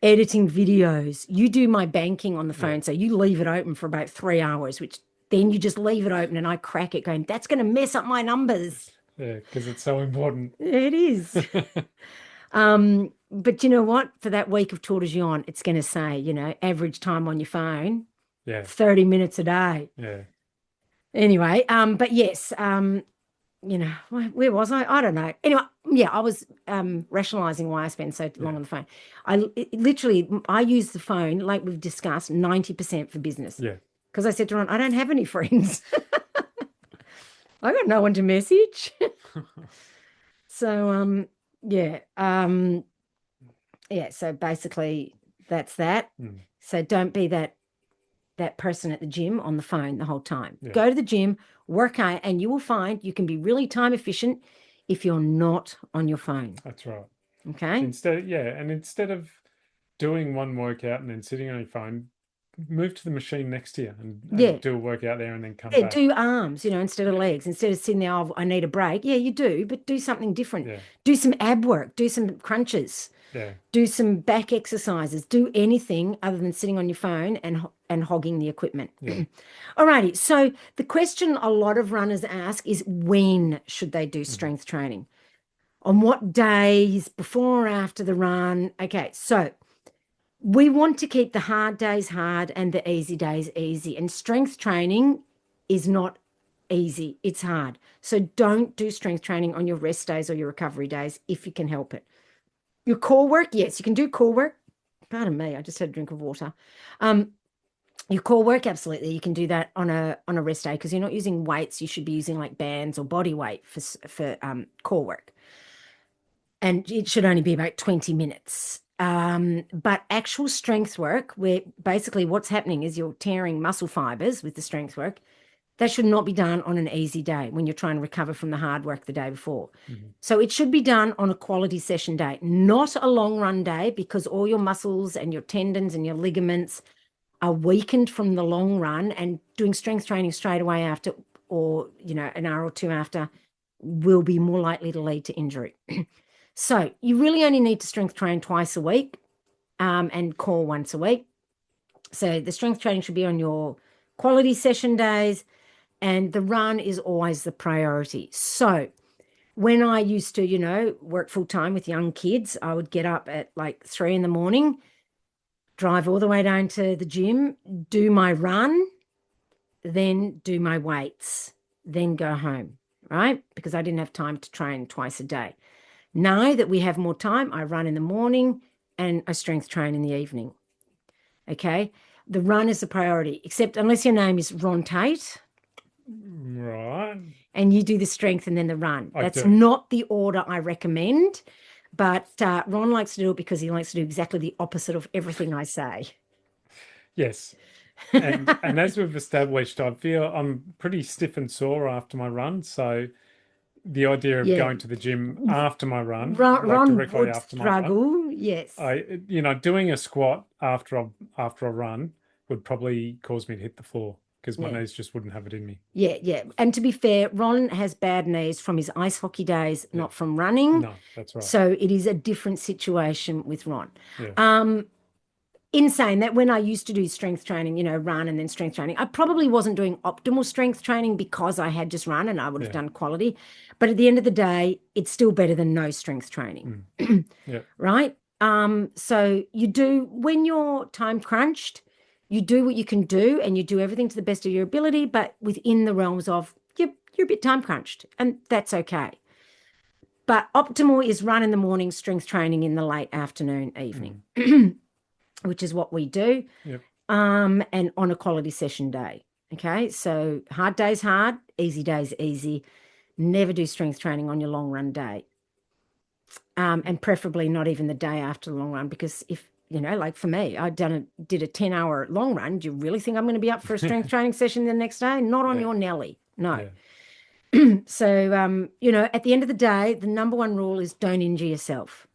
editing videos. You do my banking on the phone. So you leave it open for about 3 hours, which then you just leave it open and I crack it going, that's going to mess up my numbers. yeah, because it's so important. It is. But you know what? For that week of Tour de Gion, it's going to say, average time on your phone, Yeah, 30 minutes a day. yeah. Anyway, but yes, where was I? I don't know. Anyway, yeah, I was rationalizing why I spend so long on the phone. I use the phone, like we've discussed, 90% for business. Yeah. Because I said to Ron, I don't have any friends. I got no one to message. So yeah. Yeah, so basically that's that. So don't be that person at the gym on the phone the whole time. Yeah. Go to the gym, work out, and you will find you can be really time efficient if you're not on your phone. That's right. Okay. Instead of doing one workout and then sitting on your phone, move to the machine next to you and do a workout there and then come back. Do arms, instead of legs. Instead of sitting there, I need a break. Yeah, you do, but do something different. Yeah. Do some ab work, do some crunches. Yeah. Do some back exercises. Do anything other than sitting on your phone and hogging the equipment. Yeah. Alrighty. So the question a lot of runners ask is, when should they do strength training? On what days, before or after the run? Okay, so we want to keep the hard days hard and the easy days easy. And strength training is not easy. It's hard. So don't do strength training on your rest days or your recovery days if you can help it. Your core work, yes, you can do core work. Pardon me, I just had a drink of water. Your core work, absolutely, you can do that on a rest day because you're not using weights. You should be using like bands or body weight for core work, and it should only be about 20 minutes. But actual strength work, where basically what's happening is you're tearing muscle fibers with the strength work. That should not be done on an easy day when you're trying to recover from the hard work the day before. So it should be done on a quality session day, not a long run day, because all your muscles and your tendons and your ligaments are weakened from the long run, and doing strength training straight away after, or, an hour or two after, will be more likely to lead to injury. So you really only need to strength train twice a week and core once a week. So the strength training should be on your quality session days, and the run is always the priority. So when I used to, work full time with young kids, I would get up at like 3 a.m, drive all the way down to the gym, do my run, then do my weights, then go home, right? Because I didn't have time to train twice a day. Now that we have more time, I run in the morning and I strength train in the evening. Okay. The run is the priority, except unless your name is Ron Tate. Right. And you do the strength and then the run. That's do. not the order I recommend, but Ron likes to do it because he likes to do exactly the opposite of everything I say. Yes. And as we've established, I feel I'm pretty stiff and sore after my run. So the idea of going to the gym after my run, Ron directly would after my struggle, run, yes. doing a squat after a run would probably cause me to hit the floor because my knees just wouldn't have it in me. Yeah. And to be fair, Ron has bad knees from his ice hockey days, not from running. No, that's right. So it is a different situation with Ron. Yeah. In saying that, when I used to do strength training, run and then strength training, I probably wasn't doing optimal strength training because I had just run and I would have done quality. But at the end of the day, it's still better than no strength training. Yeah. Right? So you do, when you're time crunched, you do what you can do and you do everything to the best of your ability, but within the realms of you're a bit time crunched, and that's okay. But optimal is run in the morning, strength training in the late afternoon, evening. Which is what we do, Yep. and on a quality session day, Okay, so hard days hard, easy days easy. Never do strength training on your long run day. And preferably not even the day after the long run, because if, like for me, did a 10-hour long run. Do you really think I'm going to be up for a strength training session the next day? Not on Yeah. your Nelly. No. Yeah. So, at the end of the day, the number one rule is don't injure yourself.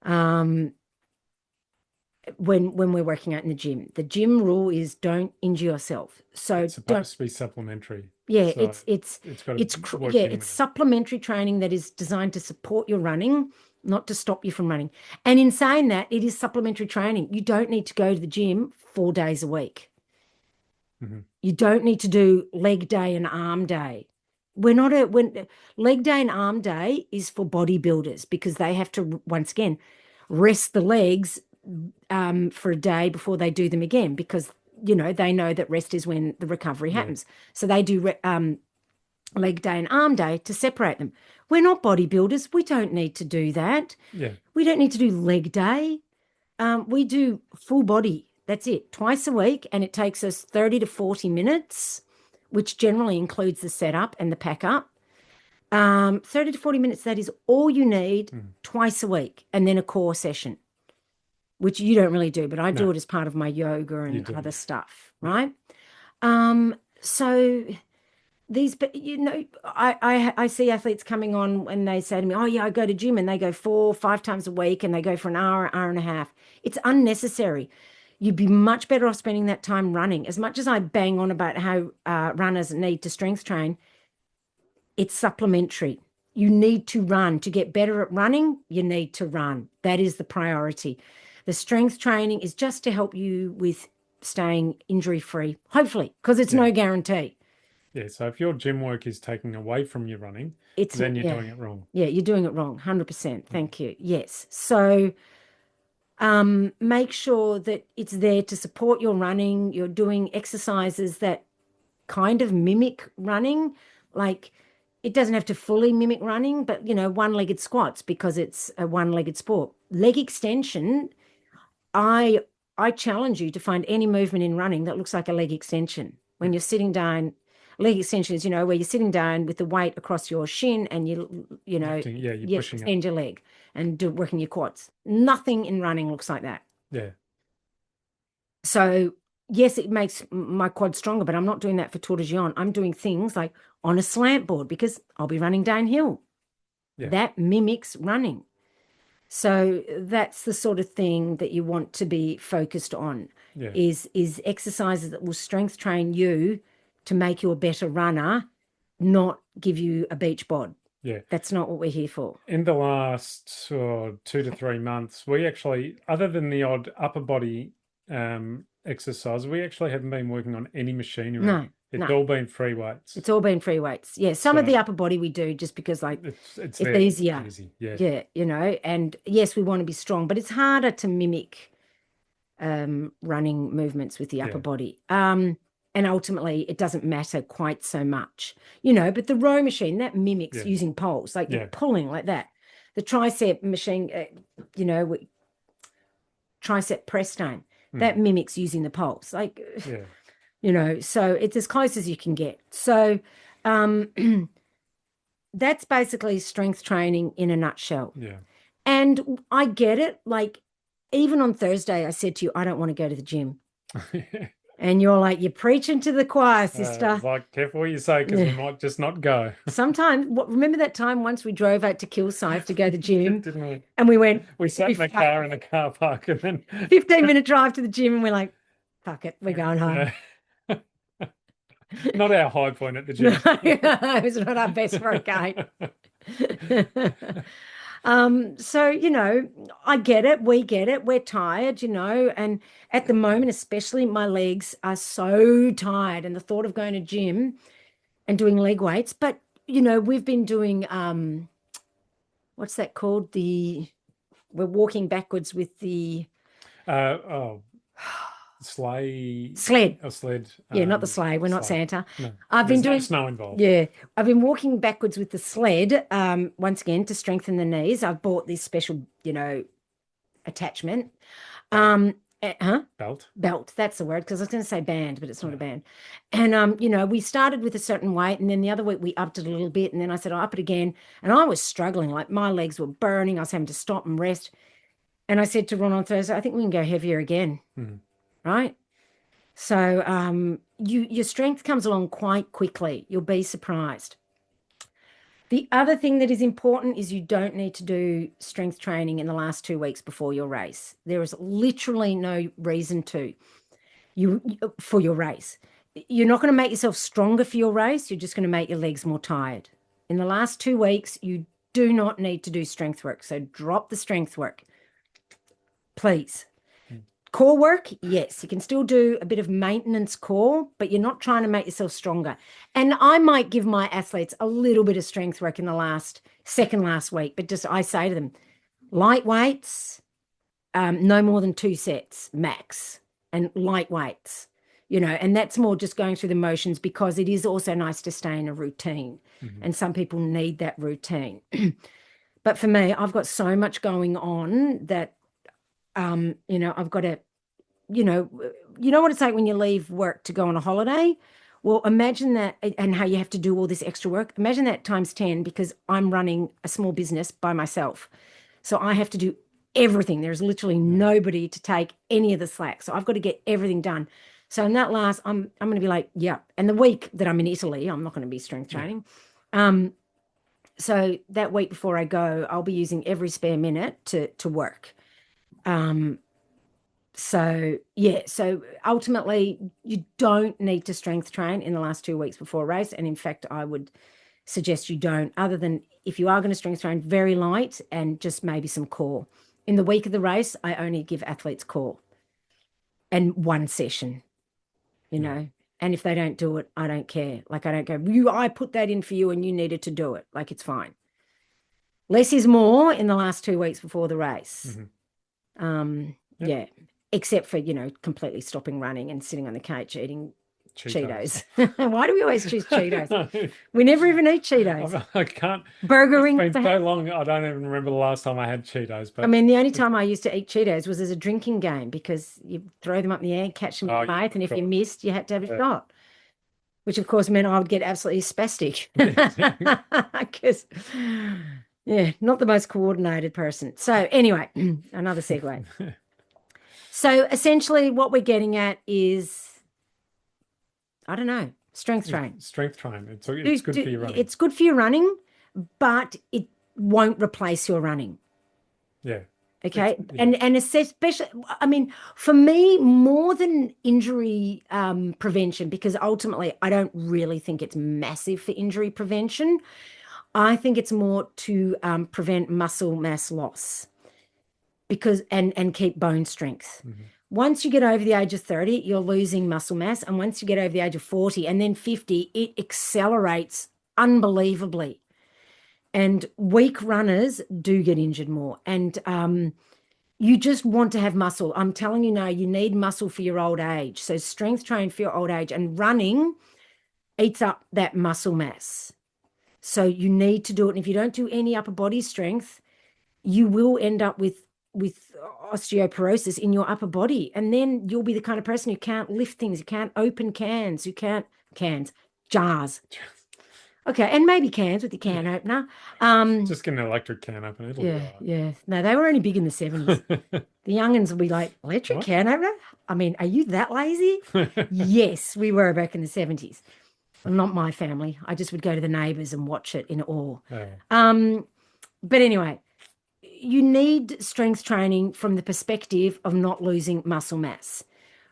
When we're working out in the gym rule is don't injure yourself. So It's don't, supposed to be supplementary. yeah, So it's got it's to work yeah, in it's with it. supplementary training that is designed to support your running, not to stop you from running. And in saying that, it is supplementary training. You don't need to go to the gym 4 days a week. Mhm. You don't need to do leg day and arm day. When leg day and arm day is for bodybuilders, because they have to, once again, rest the legs for a day before they do them again, because they know that rest is when the recovery Yeah. happens. So they do leg day and arm day to separate them. We're not bodybuilders. We don't need to do that. Yeah. We don't need to do leg day. We do full body. That's it, twice a week, and it takes us 30 to 40 minutes, which generally includes the setup and the pack up. 30 to 40 minutes, that is all you need, twice a week, and then a core session, which you don't really do, but I do No. it as part of my yoga and do. other stuff, right? So but I see athletes coming on when they say to me, oh yeah, I go to gym, and they go 4 or 5 times a week, and they go for an hour and a half. It's unnecessary. You'd be much better off spending that time running. As much as I bang on about how runners need to strength train, it's supplementary. You need to run. To get better at running, you need to run. That is the priority. The strength training is just to help you with staying injury free, hopefully, because it's no guarantee. Yeah. So if your gym work is taking away from your running, It's then you're yeah, doing it wrong. yeah, you're doing it wrong, 100%. Thank you. Yes. So make sure that it's there to support your running. You're doing exercises that kind of mimic running. Like, it doesn't have to fully mimic running, but one-legged squats, because it's a one-legged sport. Leg extension, I challenge you to find any movement in running that looks like a leg extension. When you're sitting down, leg extension is, where you're sitting down with the weight across your shin, and You're pushing up. extend your leg and working your quads. Nothing in running looks like that. Yeah. So yes, it makes my quad stronger, but I'm not doing that for Tour de Gion. I'm doing things like on a slant board, because I'll be running downhill. Yeah. That mimics running. So that's the sort of thing that you want to be focused on, Yeah. is exercises that will strength train you to make you a better runner, not give you a beach bod. Yeah. That's not what we're here for. In the last 2 to 3 months, we actually, other than the odd upper body exercise, we actually haven't been working on any machinery. No, It's all been free weights. It's all been free weights. Yeah, some of the upper body we do just because It's easier. Easy. Yeah. Yeah, and yes, we want to be strong, but it's harder to mimic running movements with the upper body. And ultimately, it doesn't matter quite so much, but the row machine, that mimics using poles, like you're pulling like that. The tricep machine, tricep press stone, that mimics using the poles. Like, so it's as close as you can get. So that's basically strength training in a nutshell. Yeah. And I get it. Like, even on Thursday, I said to you, I don't want to go to the gym. And you're like, you're preaching to the choir, sister. It's like, careful what you say, because we might just not go. Sometimes, remember that time once we drove out to Kilsyth to go to the gym? Didn't we? And we went. We sat in the car in the car park, and then 15-minute drive to the gym, and we're like, fuck it, we're going home. Not our high point at the gym. It was not our best workout. So, I get it. We get it. We're tired, and at the moment, especially, my legs are so tired, and the thought of going to gym and doing leg weights, but, we've been doing, what's that called? We're walking backwards with the sleigh. Sled. A sled. Yeah, not the sleigh. We're not Santa. No, I've been there's no doing snow involved. Yeah, I've been walking backwards with the sled. Once again, to strengthen the knees. I've bought this special, attachment. Huh? Belt. Belt, that's the word, because I was going to say band, but it's not a band. And you know, we started with a certain weight, and then the other week we upped it a little bit, and then I said, I'll up it again. And I was struggling, like my legs were burning. I was having to stop and rest. And I said to Ron on Thursday, I think we can go heavier again. Right. So your strength comes along quite quickly. You'll be surprised. The other thing that is important is you don't need to do strength training in the last 2 weeks before your race. There is literally no reason to for your race. You're not going to make yourself stronger for your race. You're just going to make your legs more tired. In the last 2 weeks, you do not need to do strength work. So drop the strength work, please. Core work, yes, you can still do a bit of maintenance core, but you're not trying to make yourself stronger. And I might give my athletes a little bit of strength work in the second last week, but just I say to them, light weights, no more than 2 sets max, and light weights, you know, and that's more just going through the motions, because it is also nice to stay in a routine. And some people need that routine. But for me, I've got so much going on that you know, I've got to, you know what it's like when you leave work to go on a holiday. Well, imagine that, and how you have to do all this extra work. Imagine that times 10, because I'm running a small business by myself. So I have to do everything. There's literally nobody to take any of the slack. So I've got to get everything done. So in that I'm going to be like, yeah. And the week that I'm in Italy, I'm not going to be strength training. So that week before I go, I'll be using every spare minute to work. So yeah, so ultimately you don't need to strength train in the last 2 weeks before a race. And in fact, I would suggest you don't, other than if you are going to strength train, very light and just maybe some core. In the week of the race, I only give athletes core and one session, you know, and if they don't do it, I don't care. Like, I don't go, I put that in for you and you needed to do it. Like, it's fine. Less is more in the last 2 weeks before the race. Yeah. Except for, you know, completely stopping running and sitting on the couch eating Cheetos. Why do we always choose Cheetos? We never even eat Cheetos. I can't. Burgering. It's been so long, I don't even remember the last time I had Cheetos. But I mean, the only time I used to eat Cheetos was as a drinking game, because you throw them up in the air, catch them in your mouth, and if you missed, you had to have a shot. Which, of course, meant I would get absolutely spastic. Because, yeah, not the most coordinated person. So anyway, another segue. So essentially what we're getting at is, I don't know, strength train. Strength train. It's good for your running. It's good for your running, but it won't replace your running. Yeah. Okay. And especially, I mean, for me, more than injury prevention, because ultimately I don't really think it's massive for injury prevention. I think it's more to prevent muscle mass loss, because and keep bone strength. Once you get over the age of 30, you're losing muscle mass. And once you get over the age of 40 and then 50, it accelerates unbelievably. And weak runners do get injured more. And you just want to have muscle. I'm telling you now, you need muscle for your old age. So strength train for your old age, and running eats up that muscle mass. So you need to do it. And if you don't do any upper body strength, you will end up with osteoporosis in your upper body. And then you'll be the kind of person who can't lift things, you can't open cans, jars. Okay, and maybe cans with your can opener. Just get an electric can opener. It'll be right. Yeah. No, they were only big in the 70s. The youngins will be like, electric can opener? I mean, are you that lazy? Yes, we were back in the 70s. Well, not my family. I just would go to the neighbours and watch it in awe. But anyway, you need strength training from the perspective of not losing muscle mass.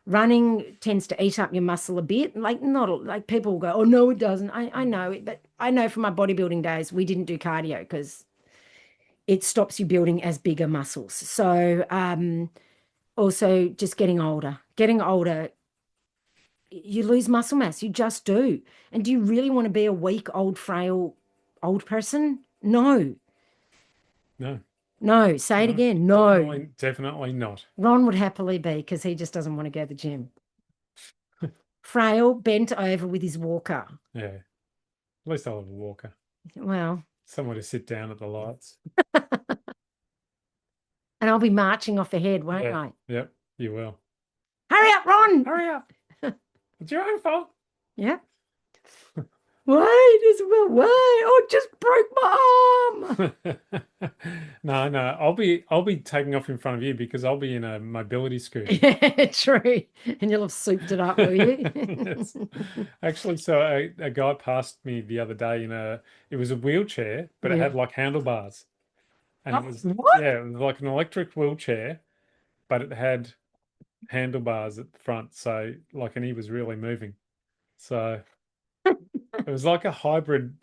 Running tends to eat up your muscle a bit. Like, not like people will go, oh, no, it doesn't. I know it, but I know from my bodybuilding days, we didn't do cardio because it stops you building as bigger muscles. So also just getting older, you lose muscle mass. You just do. And do you really want to be a weak, old, frail, old person? No. No, say it again. No. Definitely not. Ron would happily be, because he just doesn't want to go to the gym. Frail, bent over with his walker. Yeah. At least I'll have a walker. Well. Somewhere to sit down at the lights. And I'll be marching off ahead, won't I? Yep. You will. Hurry up, Ron. Hurry up. It's your own fault. Yeah. Wait, Isabel, wait. Oh, it just broke my arm. No, I'll be taking off in front of you because I'll be in a mobility scooter. Yeah, true. And you'll have souped it up, will you? Yes. Actually, so a guy passed me the other day it was a wheelchair, but it Yeah. had like handlebars. And it Oh, was, what? yeah, it was like an electric wheelchair, but it had handlebars at the front. So like, and he was really moving. So it was like a hybrid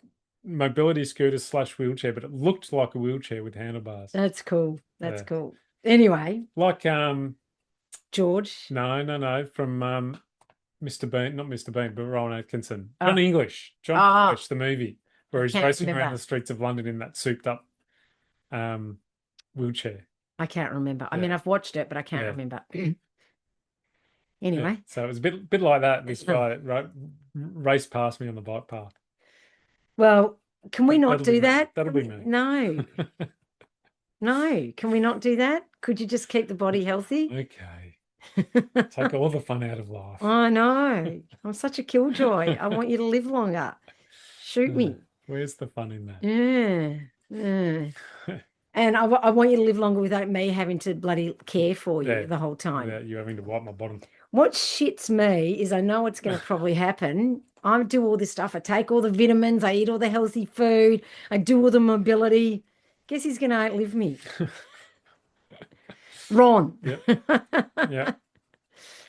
mobility scooter slash wheelchair, but it looked like a wheelchair with handlebars. That's cool. That's Yeah. cool. Anyway, Like George. no, from Mr. Bean, not Mr. Bean, but Rowan Atkinson. Oh, John English. John oh, English, the movie, where I he's can't racing around remember. the streets of London in that souped up wheelchair. I can't remember. I Yeah. mean, I've watched it, but I can't Yeah. remember. Yeah. Anyway, So it was a bit like that. This guy raced past me on the bike path. well, can we not That'll be do me. that? That'll Can be we- me. No, no. Can we not do that? Could you just keep the body healthy? Okay. Take all the fun out of life. I know. I'm such a killjoy. I want you to live longer. Shoot me. Where's the fun in that? Yeah. Yeah. And I want you to live longer without me having to bloody care for you Yeah, the whole time. without you having to wipe my bottom. What shits me is I know what's going to probably happen. I do all this stuff. I take all the vitamins. I eat all the healthy food. I do all the mobility. Guess he's going to outlive me. Ron. Yep. Yeah.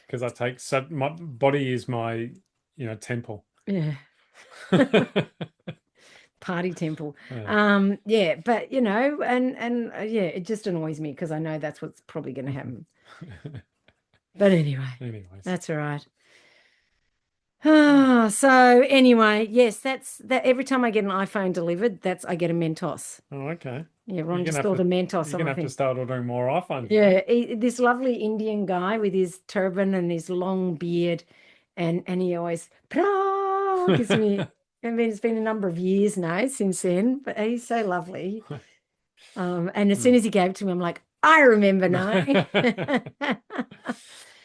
Because I take my body is my, temple. Yeah. Party temple. Yeah. Yeah, but and yeah, it just annoys me because I know that's what's probably going to happen. But anyway, Anyways. that's all right. So anyway, yes, that's that. Every time I get an iPhone delivered, I get a Mentos. Oh, okay. Yeah, You're Ron gonna just have ordered to- Mentos You're on gonna my have to thing. start ordering more iPhones. Yeah, this lovely Indian guy with his turban and his long beard, and he always gives me. I mean, it's been a number of years now since then, but he's so lovely. And as soon as he gave it to me, I'm like, I remember now.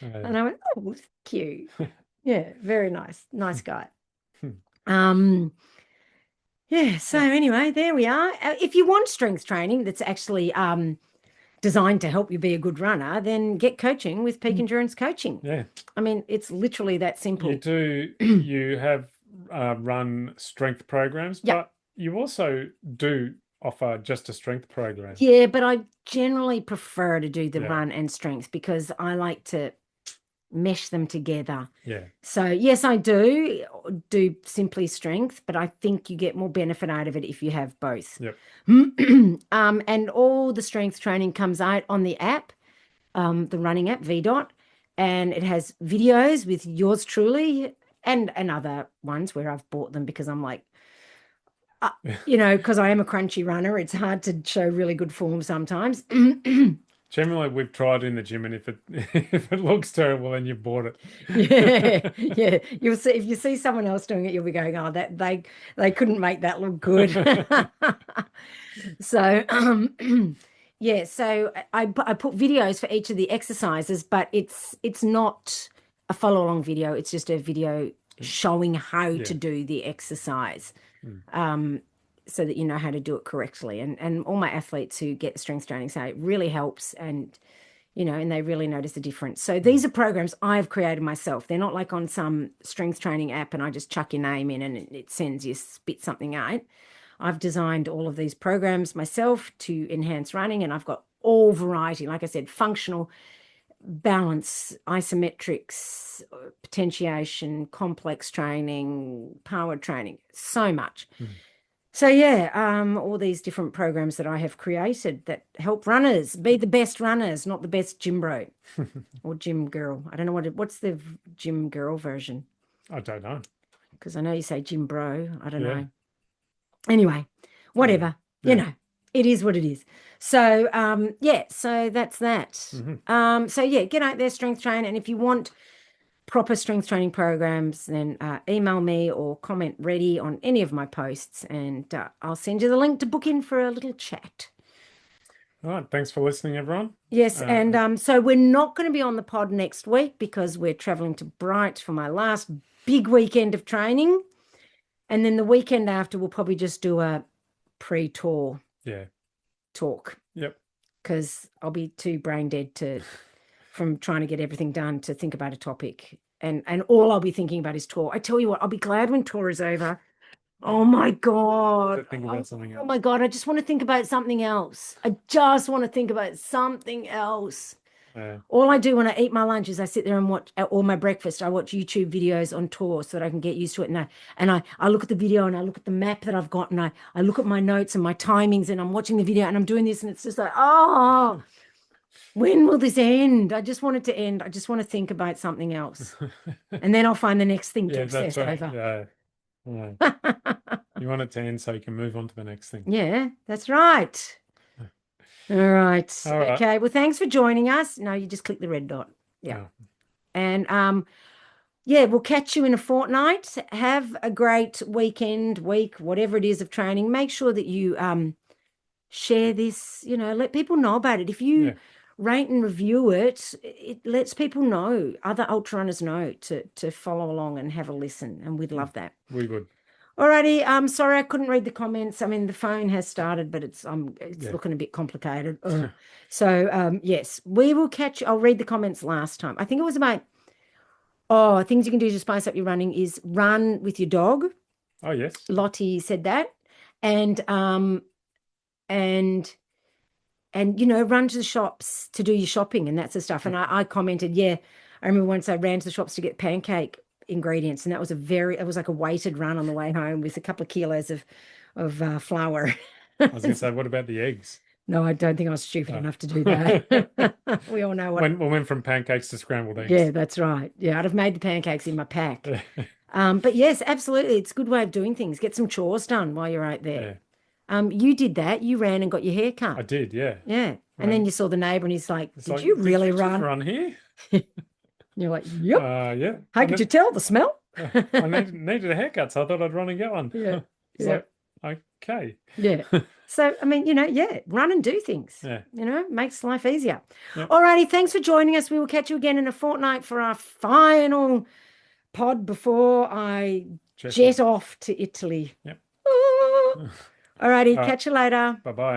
And I went, oh, thank you. Yeah, very nice. Nice guy. Yeah, so anyway, there we are. If you want strength training that's actually designed to help you be a good runner, then get coaching with Peak Endurance Coaching. Yeah. I mean, it's literally that simple. You have run strength programs, Yep. but you also do offer just a strength program. Yeah, but I generally prefer to do the Yeah. run and strength because I like to mesh them together. Yeah. So yes, I do simply strength, but I think you get more benefit out of it if you have both. Yep. And all the strength training comes out on the app, the running app, VDOT, and it has videos with yours truly and other ones where I've bought them because I'm like, because I am a crunchy runner, it's hard to show really good form sometimes. Generally, we've tried in the gym, and if it looks terrible, then you've bought it. Yeah. You'll see if you see someone else doing it, you'll be going, "Oh, that they couldn't make that look good." So, yeah. So I put videos for each of the exercises, but it's not a follow along video. It's just a video showing how to do the exercise. So that you know how to do it correctly. And all my athletes who get strength training say it really helps and they really notice the difference. So these are programs I've created myself. They're not like on some strength training app and I just chuck your name in and it sends you spit something out. I've designed all of these programs myself to enhance running, and I've got all variety, like I said, functional, balance, isometrics, potentiation, complex training, power training, so much. So yeah, all these different programs that I have created that help runners be the best runners, not the best gym bro or gym girl. I don't know what's the gym girl version. I don't know. Because I know you say gym bro. I don't know. Anyway, whatever. Yeah. It is what it is. So so that's that. So yeah, get out there, strength train, and if you want proper strength training programs, then email me or comment ready on any of my posts, and I'll send you the link to book in for a little chat. All right. Thanks for listening, everyone. Yes, and so we're not going to be on the pod next week because we're traveling to Bright for my last big weekend of training. And then the weekend after, we'll probably just do a pre-tour Yeah. talk Yep. because I'll be too brain dead from trying to get everything done to think about a topic. And all I'll be thinking about is tour. I tell you what, I'll be glad when tour is over. Oh my God. Think about something Oh else. my God. I just want to think about something else. I just want to think about something else. Yeah. All I do when I eat my lunch is I sit there and watch, or my breakfast, I watch YouTube videos on tour so that I can get used to it. And I look at the video and I look at the map that I've got and I look at my notes and my timings and I'm watching the video and I'm doing this and it's just like, oh, when will this end? I just want it to end. I just want to think about something else. And then I'll find the next thing to Yeah, that's obsess right. over. Yeah. Yeah. You want it to end so you can move on to the next thing. Yeah, that's right. All right. All right. Okay. Well, thanks for joining us. No, you just click the red dot. Yeah. Oh, And yeah, we'll catch you in a fortnight. Have a great weekend, week, whatever it is of training. Make sure that you share this, let people know about it. If you yeah. rate and review it, it lets people know, other ultra runners know to follow along and have a listen. And we'd love that. We would. Alrighty, I'm sorry I couldn't read the comments. I mean, the phone has started, but it's Yeah. looking a bit complicated. Ugh. So yes, we will catch. I'll read the comments last time. I think it was about things you can do to spice up your running is run with your dog. Oh, yes. Lottie said that, and run to the shops to do your shopping and that sort of stuff. And I commented, yeah, I remember once I ran to the shops to get pancake ingredients, and that was it was like a weighted run on the way home with a couple of kilos of flour. I was going to say, what about the eggs? No, I don't think I was stupid enough to do that. We all know what. We went from pancakes to scrambled eggs. Yeah, that's right. Yeah, I'd have made the pancakes in my pack. But yes, absolutely, it's a good way of doing things. Get some chores done while you're out there. You did that. You ran and got your hair cut. I did, yeah. Yeah, and then you saw the neighbor, and he's like, "Did like, you really just run?" run here? You're like, "Yep." Yeah. How could you tell the smell? I needed a haircut, so I thought I'd run and get one. Yeah. It's like, okay. Yeah. So, I mean, run and do things. Yeah. Makes life easier. Yep. All righty. Thanks for joining us. We will catch you again in a fortnight for our final pod before I jet off to Italy. Yep. All righty. All right. Catch you later. Bye-bye.